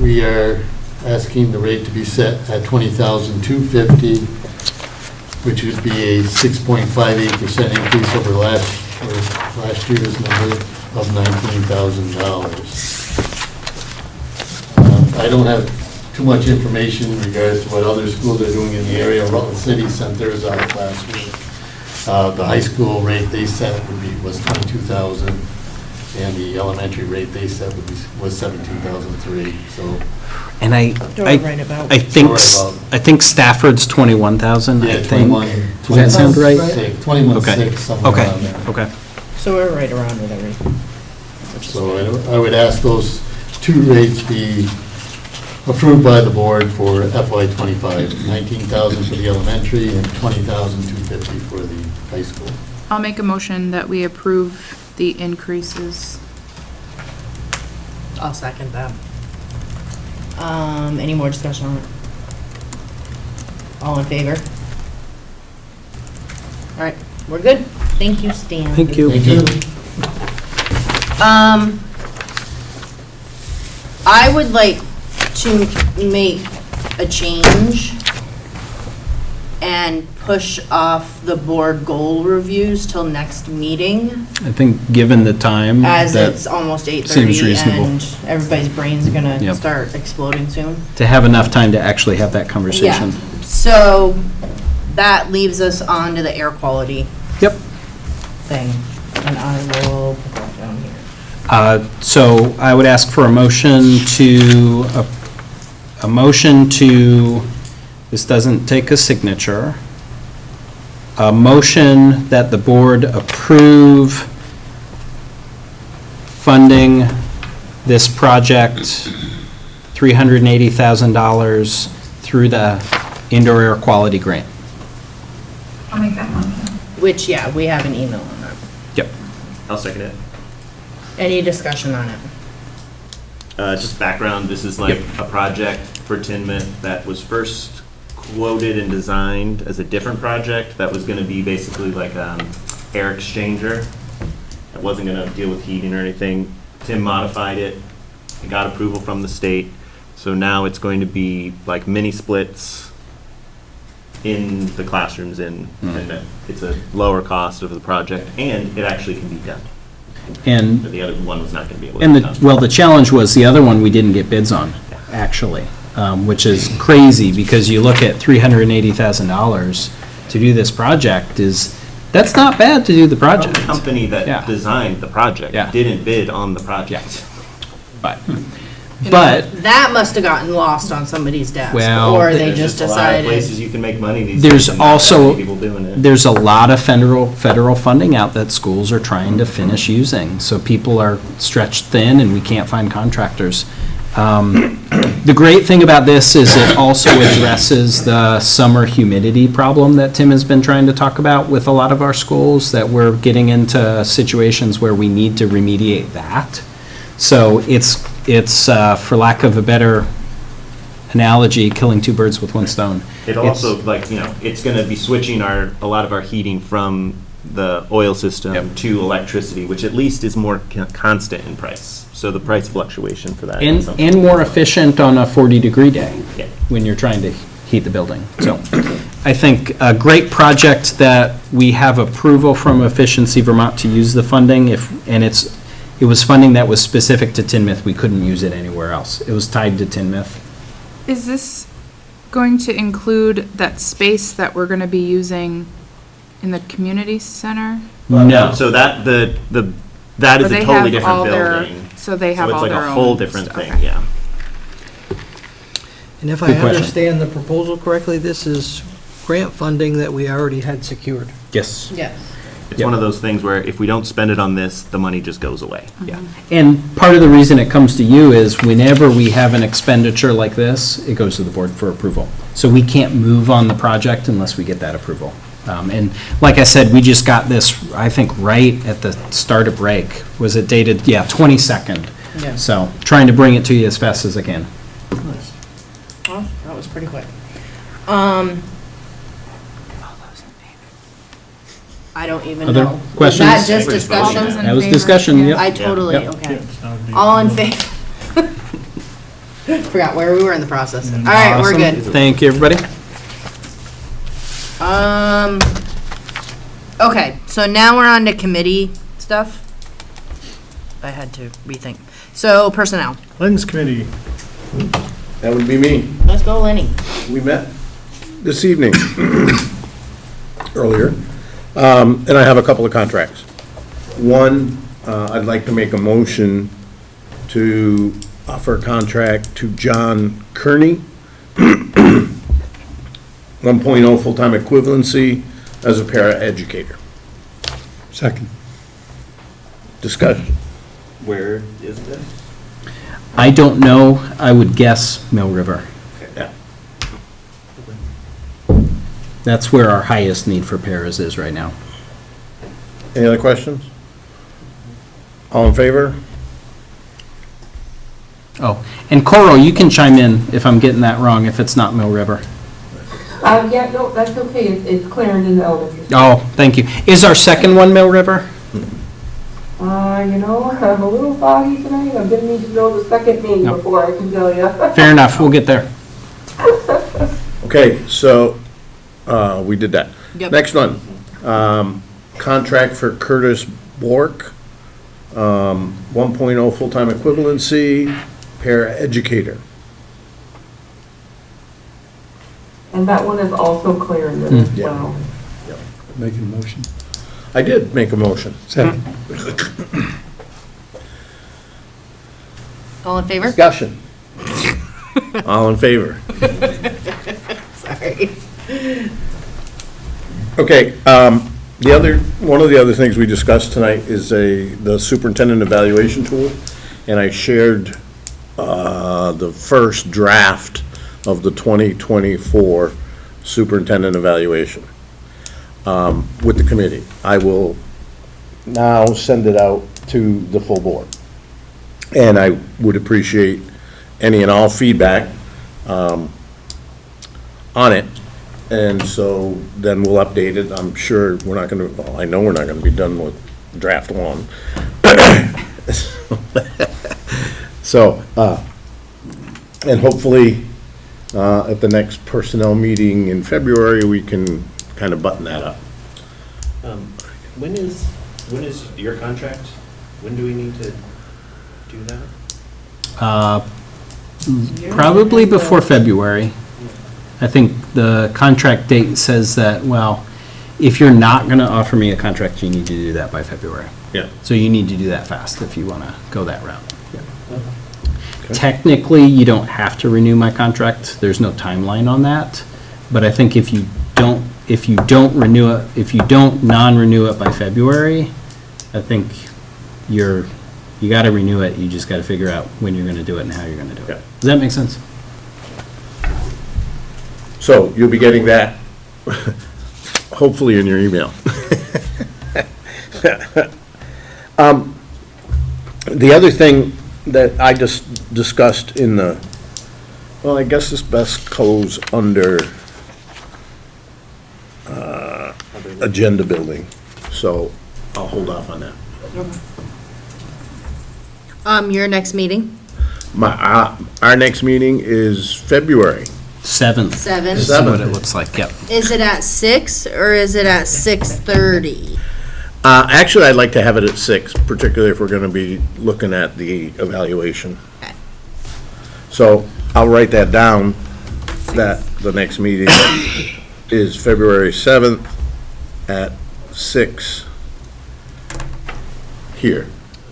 we are asking the rate to be set at $20,250, which would be a 6.58% increase over last year's number of $19,000. I don't have too much information in regards to what other schools are doing in the area. Rutland City sent theirs out last week. The high school rate they set was $22,000, and the elementary rate they set was $17,003. So, And I think Stafford's 21,000. yeah, I think. 21. Does that sound right? 21.6, somewhere around there. Okay. So we're right around with everything. So I would ask those two rates be approved by the board for FY25, $19,000 for the elementary and $20,250 for the high school. I'll make a motion that we approve the increases. I'll second that. Any more discussion on it? All in favor? All right, we're good. Thank you, Stan. Thank you. Thank you. I would like to make a change and push off the board goal reviews till next meeting, I think, given the time, as that it's almost seems 8:30 reasonable. and everybody's brains are gonna Yep. start exploding soon. To have enough time to actually have that conversation. Yeah. So that leaves us on to the air quality Yep. thing, and I will put that down here. So I would ask for a motion to, this doesn't take a signature, a motion that the board approve funding this project, $380,000 through the indoor air quality grant. I'll make that motion. Which, yeah, we have an email on that. Yep. I'll second it. Any discussion on it? Just background, this is like a project for Tinmouth that was first quoted and designed as a different project that was going to be basically like air exchanger. It wasn't going to deal with heating or anything. Tim modified it, it got approval from the state, so now it's going to be like mini splits in the classrooms in Tinmouth. It's a lower cost of the project, and it actually can be done. And But the other one was not going to be able to And be the, done. well, the challenge was the other one we didn't get bids on, actually, which is crazy because you look at $380,000 to do this project that's not bad to do the project. The company that Yeah. designed the project Yeah. didn't bid on the project. But That must have gotten lost on somebody's desk, Well, or they There's just a lot of decided. places you can make money these There's days, and not that also- many people doing it. there's a lot of federal funding out that schools are trying to finish using. So people are stretched thin and we can't find contractors. The great thing about this is it also addresses the summer humidity problem that Tim has been trying to talk about with a lot of our schools, that we're getting into situations where we need to remediate that. So it's for lack of a better analogy, killing two birds with one stone. It also, it's going to be switching a lot of our heating from the oil system to electricity, which at least is more constant in price. So the price fluctuation for that. And more efficient on a 40-degree day Yeah. when you're trying to heat the building. So I think a great project that we have approval from Efficiency Vermont to use the funding, it was funding that was specific to Tinmouth. We couldn't use it anywhere else. It was tied to Tinmouth. Is this going to include that space that we're going to be using in the community center? No. So that is Or a they totally have different all their- building. so they have all So their it's like a whole own different stuff. thing, Okay. yeah. And if I Good question. understand the proposal correctly, this is grant funding that we already had secured. Yes. Yes. It's one of those things where if we don't spend it on this, the money just goes away. Yeah. And part of the reason it comes to you is whenever we have an expenditure like this, it goes to the board for approval. So we can't move on the project unless we get that approval. And like I said, we just got this, I think, right at the start of break. Was it dated? Yeah, 22nd. Yeah. So trying to bring it to you as fast as I can. Nice. Well, that was pretty quick. I don't even Other know. questions? Was that just discussion? All those in That was favor? discussion, Yeah. yep. I totally, Yep. okay. All in favor? Forgot where we were in the process. All right, we're Awesome. good. Thank you, everybody. Okay, so now we're on to committee stuff. I had to rethink. So personnel, Lens Committee. That would be me. let's go Lenny. We met this evening, earlier, and I have a couple of contracts. One, I'd like to make a motion to offer a contract to John Kearney, 1.0 full-time equivalency as a para-educator. Second. Discussion. Where is this? I don't know. I would guess Mill River. Yeah. That's where our highest need for paras is right now. Any other questions? All in favor? Oh, and Coral, you can chime in if I'm getting that wrong, if it's not Mill River. Yeah, no, that's okay, it's Clarendon Elementary. Oh, thank you. Is our second one Mill River? I'm a little foggy tonight, I'm gonna need to know the second name No. before I can tell you. Fair enough, we'll get there. Okay, so, we did that. Yep. Next one, contract for Curtis Bork, 1.0 full-time equivalency, para-educator. And that one is also Clarendon as Yeah. well. Making a motion. I did make a motion. Second. All in favor? Discussion. All in favor? Sorry. Okay, one of the other things we discussed tonight is the superintendent evaluation tool, and I shared the first draft of the 2024 superintendent evaluation with the committee. I will now send it out to the full board. And I would appreciate any and all feedback on it. And so then we'll update it. I'm sure we're not going to, well, I know we're not going to be done with draft one. So, and hopefully, at the next personnel meeting in February, we can kind of button that up. When is your contract? When do we need to do that? Probably before February. I think the contract date says that, well, if you're not going to offer me a contract, you need to do that by February. Yeah. So you need to do that fast if you want to go that route. Okay. Technically, you don't have to renew my contract. There's no timeline on that. But I think if you don't renew it, if you don't non-renew it by February, I think you got to renew it. You just got to figure out when you're going to do it and how you're going to do it. Yeah. Does that make sense? So you'll be getting that hopefully in your email. The other thing that I just discussed in the, well, I guess this best goes under agenda building, so I'll hold off on that. Your next meeting? Our next meeting is February 7th. 7? Is what it looks like, yep. Is it at 6 or is it at 6:30? Actually, I'd like to have it at 6, particularly if we're going to be looking at the evaluation. Okay. So I'll write that down, that the next meeting is February 7th at 6 here.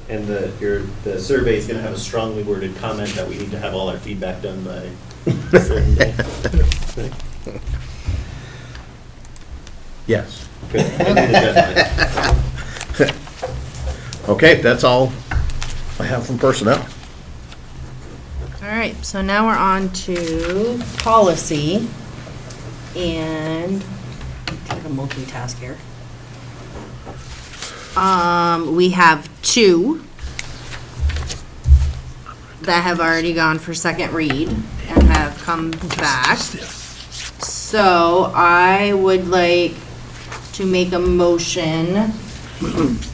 And the survey is going to have a strongly worded comment that we need to have all our feedback done by a certain day. Yes. Good. Okay, that's all I have from personnel. All right, so now we're on to policy. And try to multitask here. We have 2 that have already gone for second read and have come back. So I would like to make a motion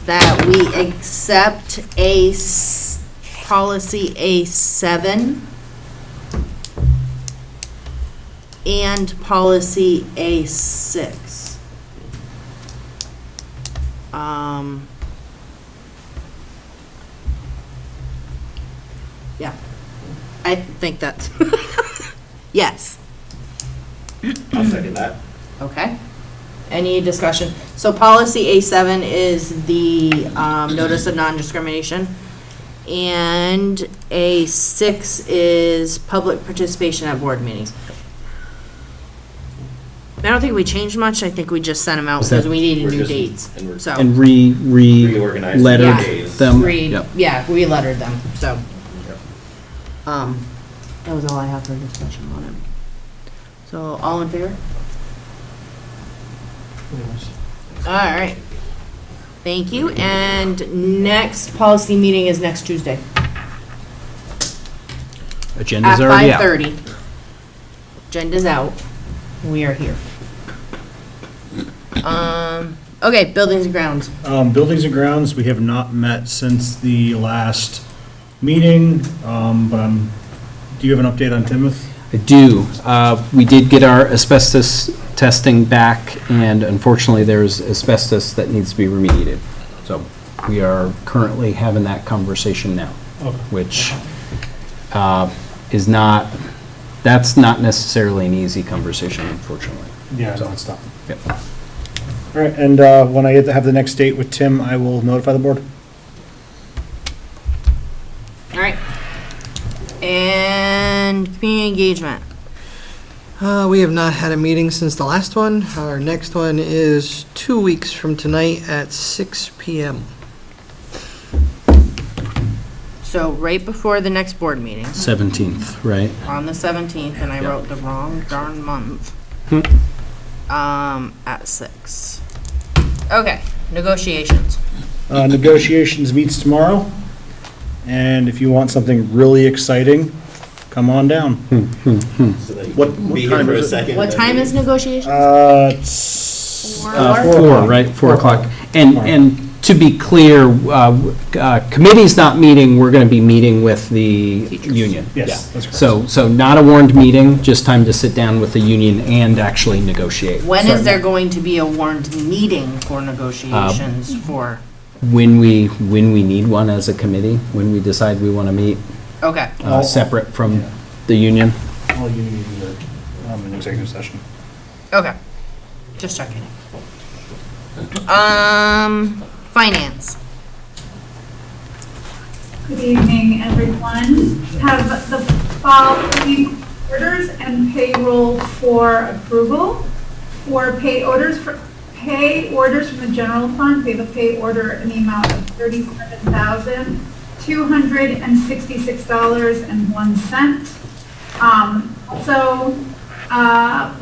that we accept policy A7 and policy A6. Yeah, I think that's, yes. I'll second that. Okay. Any discussion? So policy A7 is the notice of non-discrimination, and A6 is public participation at board meetings. I don't think we changed much. I think we just sent them out because we needed new dates. So And reorganized lettered days. them. Read, Yep. yeah, we lettered them, so. That was all I have for discussion on it. So, all in favor? All right. Thank you, and next policy meeting is next Tuesday. Agenda's already out. At 5:30. Agenda's out. We are here. Okay, buildings and grounds. Buildings and grounds, we have not met since the last meeting, but do you have an update on Tinmouth? I do. We did get our asbestos testing back, and unfortunately, there's asbestos that needs to be remediated. So we are currently having that conversation now, which is not, that's not necessarily an easy conversation, unfortunately. Yeah, So, no, it's not. Yep. All right, and when I have the next date with Tim, I will notify the board. All right. And community engagement. We have not had a meeting since the last one. Our next one is 2 weeks from tonight at 6 p.m. So right before the next board meeting. 17th, right? On the 17th, and I wrote the wrong darn month. At 6. Okay, negotiations. Negotiations meets tomorrow, and if you want something really exciting, come on down. So that you What can be here time for a is it? second. What time is negotiations? It's 4, right? 4 o'clock. And to be clear, committee's not meeting, we're going to be meeting with the union. Yes, Yeah. that's correct. So not a warned meeting, just time to sit down with the union and actually negotiate. When is there going to be a warned meeting for negotiations for? When we need one as a committee, when we decide we want to meet, Okay. separate from the union. All union meetings are in executive session. Okay. Just checking. Finance. Good evening, everyone. Have the following orders and payroll for approval. For pay orders from the general fund, we have a pay order in the amount of $37,266.01. Also,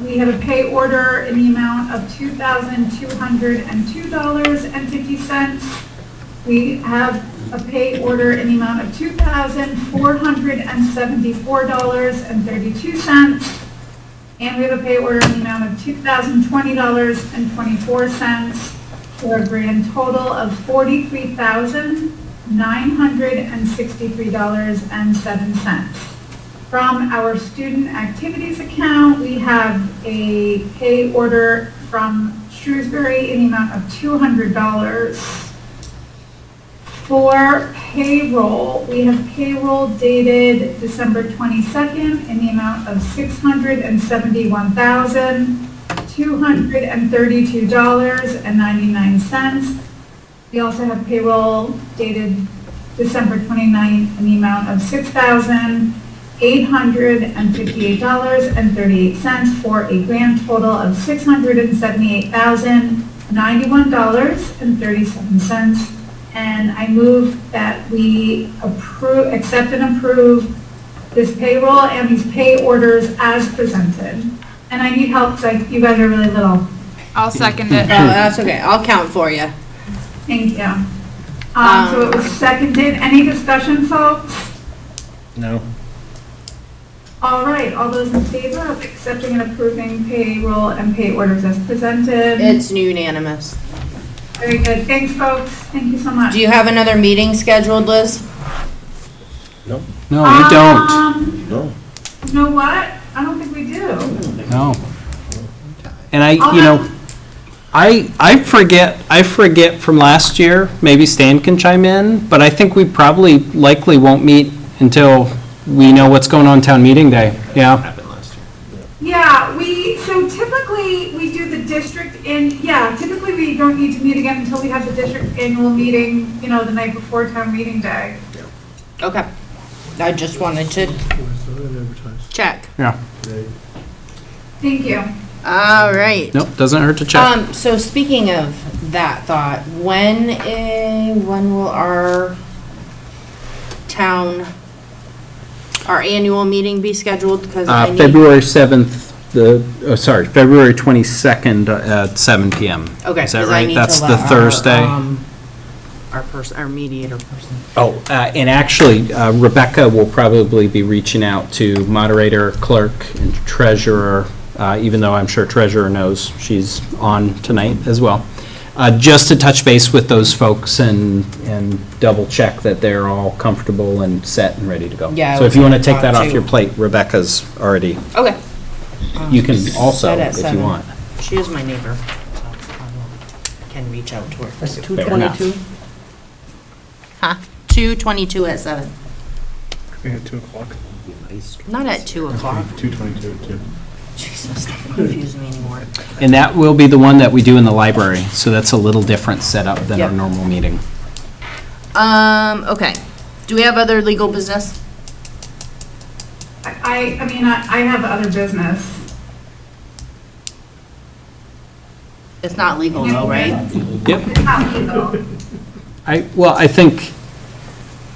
we have a pay order in the amount of $2,202.50. We have a pay order in the amount of $2,474.32. And we have a pay order in the amount of $2,020.24 for a grand total of $43,963.07. From our student activities account, we have a pay order from Shrewsbury in the amount of $200. For payroll, we have payroll dated December 22nd in the amount of $671,232.99. We also have payroll dated December 29th in the amount of $6,858.38 for a grand total of $678,091.37. And I move that we accept and approve this payroll and these pay orders as presented. And I need help because you guys are really little. I'll second it. Oh, that's okay. I'll count for you. Thank you. So it was seconded. Any discussion, folks? No. All right, all those in favor of accepting and approving payroll and pay orders as presented? It's unanimous. Very good. Thanks, folks. Thank you so much. Do you have another meeting scheduled, Liz? No. No, we don't. No. You know what? I don't think we do. No. And I forget from last year, maybe Stan can chime in, but I think we probably likely won't meet until we know what's going on town meeting day. Yeah. Happened last year. Yeah, so typically we do the district typically we don't need to meet again until we have the district annual meeting, the night before town meeting day. Okay. I just wanted to check. Yeah. Thank you. All right. Nope, doesn't hurt to check. So speaking of that thought, when will our annual meeting be scheduled? Because February 7th, February 22nd at 7 p.m. Okay. Is that right? That's the Thursday. Our mediator person. Oh, and actually, Rebecca will probably be reaching out to moderator, clerk, and treasurer, even though I'm sure treasurer knows she's on tonight as well, just to touch base with those folks and double check that they're all comfortable and set and ready to go. Yeah. So if you want to take that off your plate, Rebecca's already. Okay. You can also, Set at if you 7. want. She is my neighbor, so I can reach out to her. That's Fair enough. 2:22? Huh? 2:22 at 7. Could be at 2 o'clock. Not at 2 o'clock. 2:22 at 2. Jesus, don't confuse me anymore. And that will be the one that we do in the library, so that's a little different setup than our Yep. normal meeting. Okay. Do we have other legal business? I have other business. It's not legal though, right? Yep. It's not legal. I think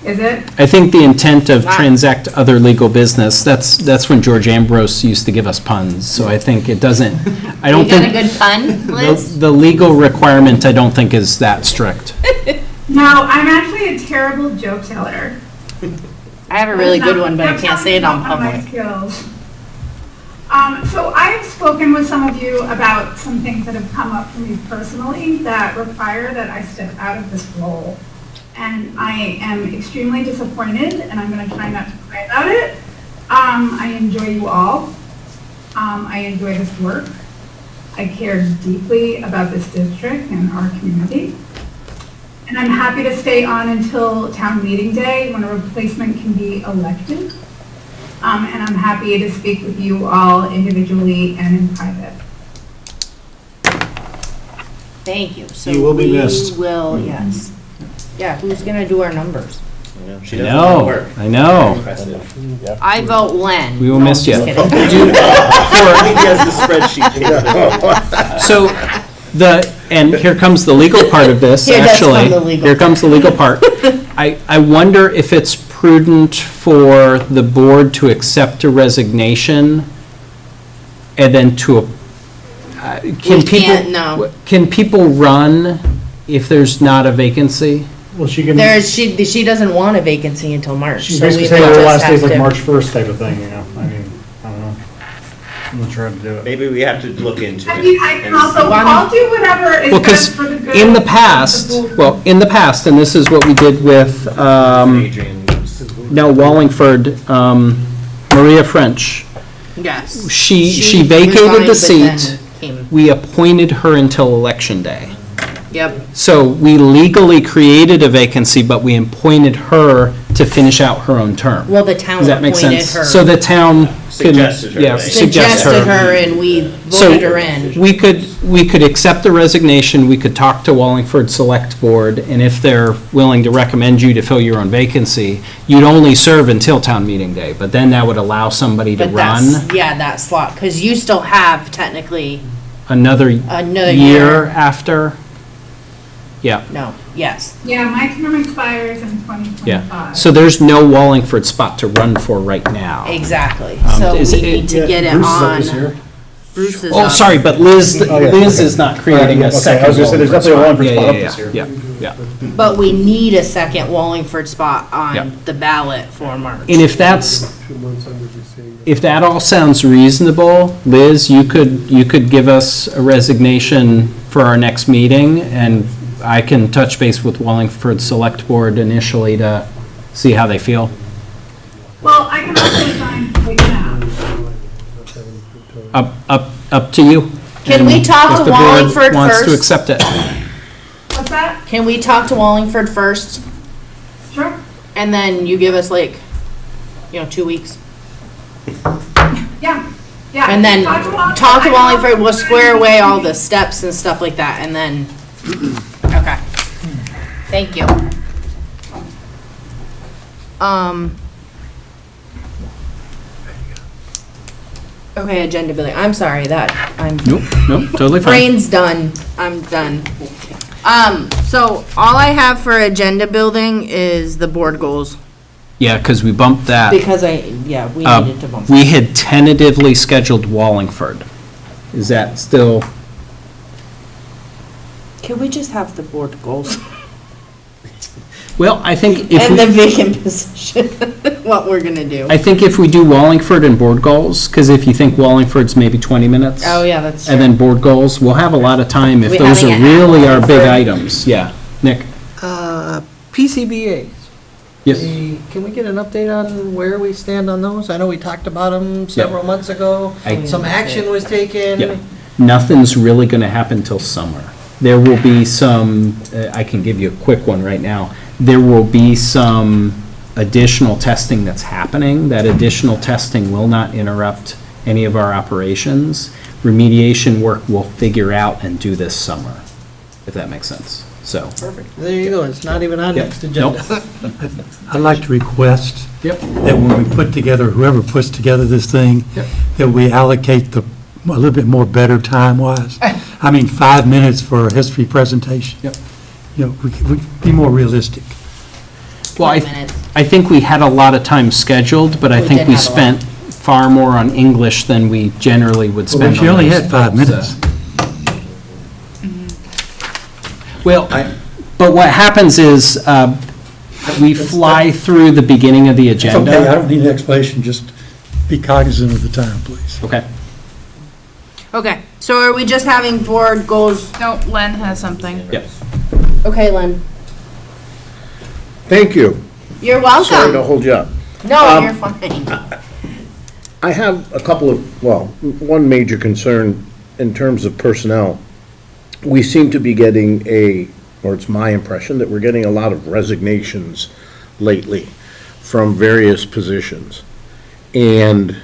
Is it? the intent of transact other legal business, that's when George Ambrose used to give us puns, so I think it doesn't, I don't You got a think. good pun, Liz? The legal requirement, I don't think is that strict. No, I'm actually a terrible joke teller. I have a really good one, but I can't say it on That's not one of my public. skills. So I have spoken with some of you about some things that have come up for me personally that require that I step out of this role. And I am extremely disappointed, and I'm going to try not to cry about it. I enjoy you all. I enjoy this work. I care deeply about this district and our community. And I'm happy to stay on until town meeting day when a replacement can be elected. And I'm happy to speak with you all individually and in private. Thank you. So You will be missed. We will, yes. Yeah, who's gonna do our numbers? She doesn't want to work. I know. I vote Len. We will No, miss you. just kidding. I think he has the spreadsheet. So, and here comes the legal part of this, Here does actually. come the legal Here comes the legal part. I wonder if it's prudent for the board to accept a resignation and then to, We can't, no. Can people run if there's not a vacancy? Well, she can, She doesn't want a vacancy until March, she's so we basically may saying her just last day's have like to. March 1st type of thing, you know? I mean, I don't know. I'm not sure how to do it. Maybe we have to look into it. I mean, I can and also, see. I'll do whatever is Well, best because for the good. in the of past, board. well, in the past, and this is what we did with, Adrian. no, Wallingford, Maria French. Yes. She vacated resigned, the but then seat. came- We appointed her until Election Day. Yep. So we legally created a vacancy, but we appointed her to finish out her own term. Well, the town Does that make appointed sense? her. So the town could, Suggested her, yeah, right? suggest Suggested her. her and we So voted her in. we could accept the resignation, we could talk to Wallingford Select Board, and if they're willing to recommend you to fill your own vacancy, you'd only serve until town meeting day, but then that would allow somebody to But run that's, yeah, that slot, because you still have technically, another Another year year. after. Yeah. no, yes. Yeah, my term expires in 2025. Yeah, so there's no Wallingford spot to run for right now. Exactly. So is we it- need to get it Bruce is up this year. on. Bruce is Oh, up. sorry, but Liz, Oh, yeah. Liz is not creating a Okay, second I was gonna say, there's definitely a Wallingford spot up Yeah, this year. yeah, yeah. But we need a second Wallingford spot Yep. on the ballot for March. And if that all sounds reasonable, Liz, you could give us a resignation for our next meeting, and I can touch base with Wallingford Select Board initially to see how they feel. Well, I can also resign right now. Up to you. Can we And talk if to the board Wallingford wants to first? accept it. What's that? Can we talk to Wallingford first? Sure. And then you give us 2 weeks? Yeah. Yeah. And then talk to I Wallingford, know- we'll square away all the steps and stuff like that, and then, okay. Thank you. Okay, agenda building, I'm sorry, Nope, totally fine. brain's done, I'm done. So all I have for agenda building is the board goals, Yeah, because we bumped that. because we needed to bump. We had tentatively scheduled Wallingford. Is that still, Can we just have the board goals? well, I think if And the we, vacant position, what we're gonna do. I think if we do Wallingford and board goals, because if you think Wallingford's maybe 20 minutes. Oh, yeah, that's true. And then board goals, we'll have a lot of time if We those are haven't yet had really our big Wallingford. items. Yeah. Nick? PCBAs. Yes. Can we get an update on where we stand on those? I know we talked about them several months ago. Some action was taken. Yeah. Nothing's really going to happen till summer. There will be some, I can give you a quick one right now. There will be some additional testing that's happening. That additional testing will not interrupt any of our operations. Remediation work we'll figure out and do this summer, if that makes sense. So. Perfect. There you go. It's not even on Yep. next agenda. I'd like to request Yep. that when we put together, whoever puts together this thing, Yep. that we allocate a little bit more better time-wise. I mean, 5 minutes for a history presentation. Yep. You know, we could be more realistic. Well, 20 minutes. I think we had a lot of time scheduled, but I We think did we have a lot. spent far more on English than we generally would Well, spend if you on only those had 5 things, minutes. Well, but what happens is, we fly through the beginning of the It's agenda. okay, I don't need an explanation, just be cognizant of the time, please. Okay. Okay, so are we just having board goals? No, Len has something. Yep. Okay, Len. Thank you. You're welcome. Sorry to hold you up. No, you're fine. I have a couple of, well, one major concern in terms of personnel. We seem to be getting or it's my impression that we're getting a lot of resignations lately from various positions. And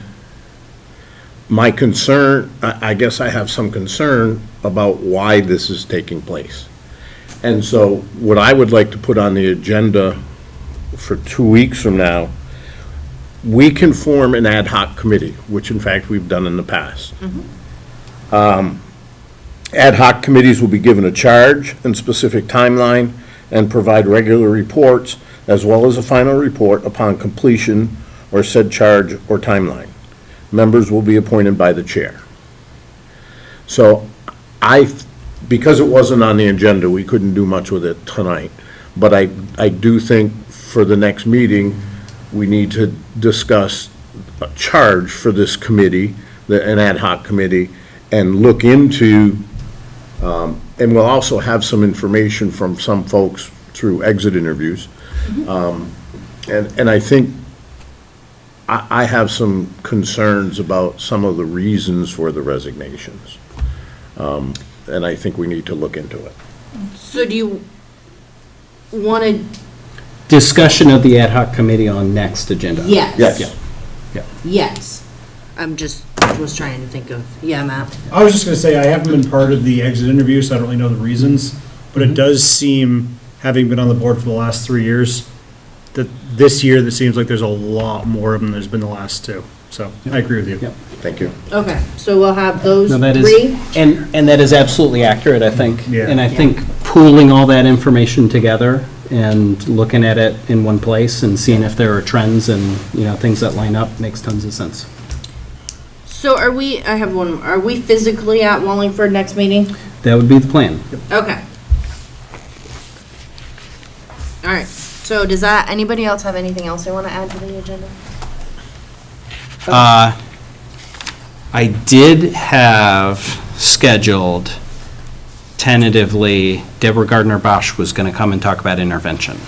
my concern, I guess I have some concern about why this is taking place. And so what I would like to put on the agenda for 2 weeks from now, we can form an ad hoc committee, which in fact we've done in the past. Ad hoc committees will be given a charge and specific timeline and provide regular reports as well as a final report upon completion or said charge or timeline. Members will be appointed by the chair. So because it wasn't on the agenda, we couldn't do much with it tonight. But I do think for the next meeting, we need to discuss a charge for this committee, an ad hoc committee, and look into, and we'll also have some information from some folks through exit interviews. And I think I have some concerns about some of the reasons for the resignations. And I think we need to look into it. So do you want to? Discussion of the ad hoc committee on next agenda. Yes. Yes. Yeah. Yes. Was trying to think of, yeah, Matt. I was just gonna say, I haven't been part of the exit interview, so I don't really know the reasons, but it does seem, having been on the board for the last 3 years, that this year, that seems like there's a lot more of them than there's been the last 2. So I agree with you. Yep. Thank you. Okay, so we'll have those No, that is, three. and that is absolutely accurate, I think. Yeah. And I think pooling all that information together and looking at it in one place and seeing if there are trends and, things that line up makes tons of sense. So are we physically at Wallingford next meeting? That would be the plan. Okay. All right, so anybody else have anything else they want to add to the agenda? I did have scheduled tentatively, Deborah Gardner-Bosch was going to come and talk about intervention.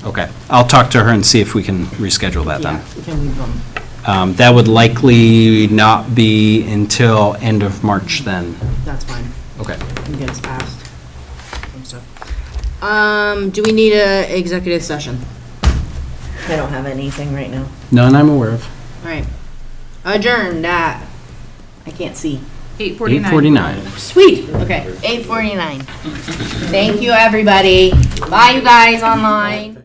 Okay, I'll talk to her and see if we can reschedule that then. We can leave them. That would likely not be until end of March then. That's fine. Okay. We get us passed. Do we need a executive session? I don't have anything right now. None I'm aware of. All right. Adjourned at, I can't see. 8:49. 8:49. Sweet. Okay, 8:49. Thank you, everybody. Bye, you guys online.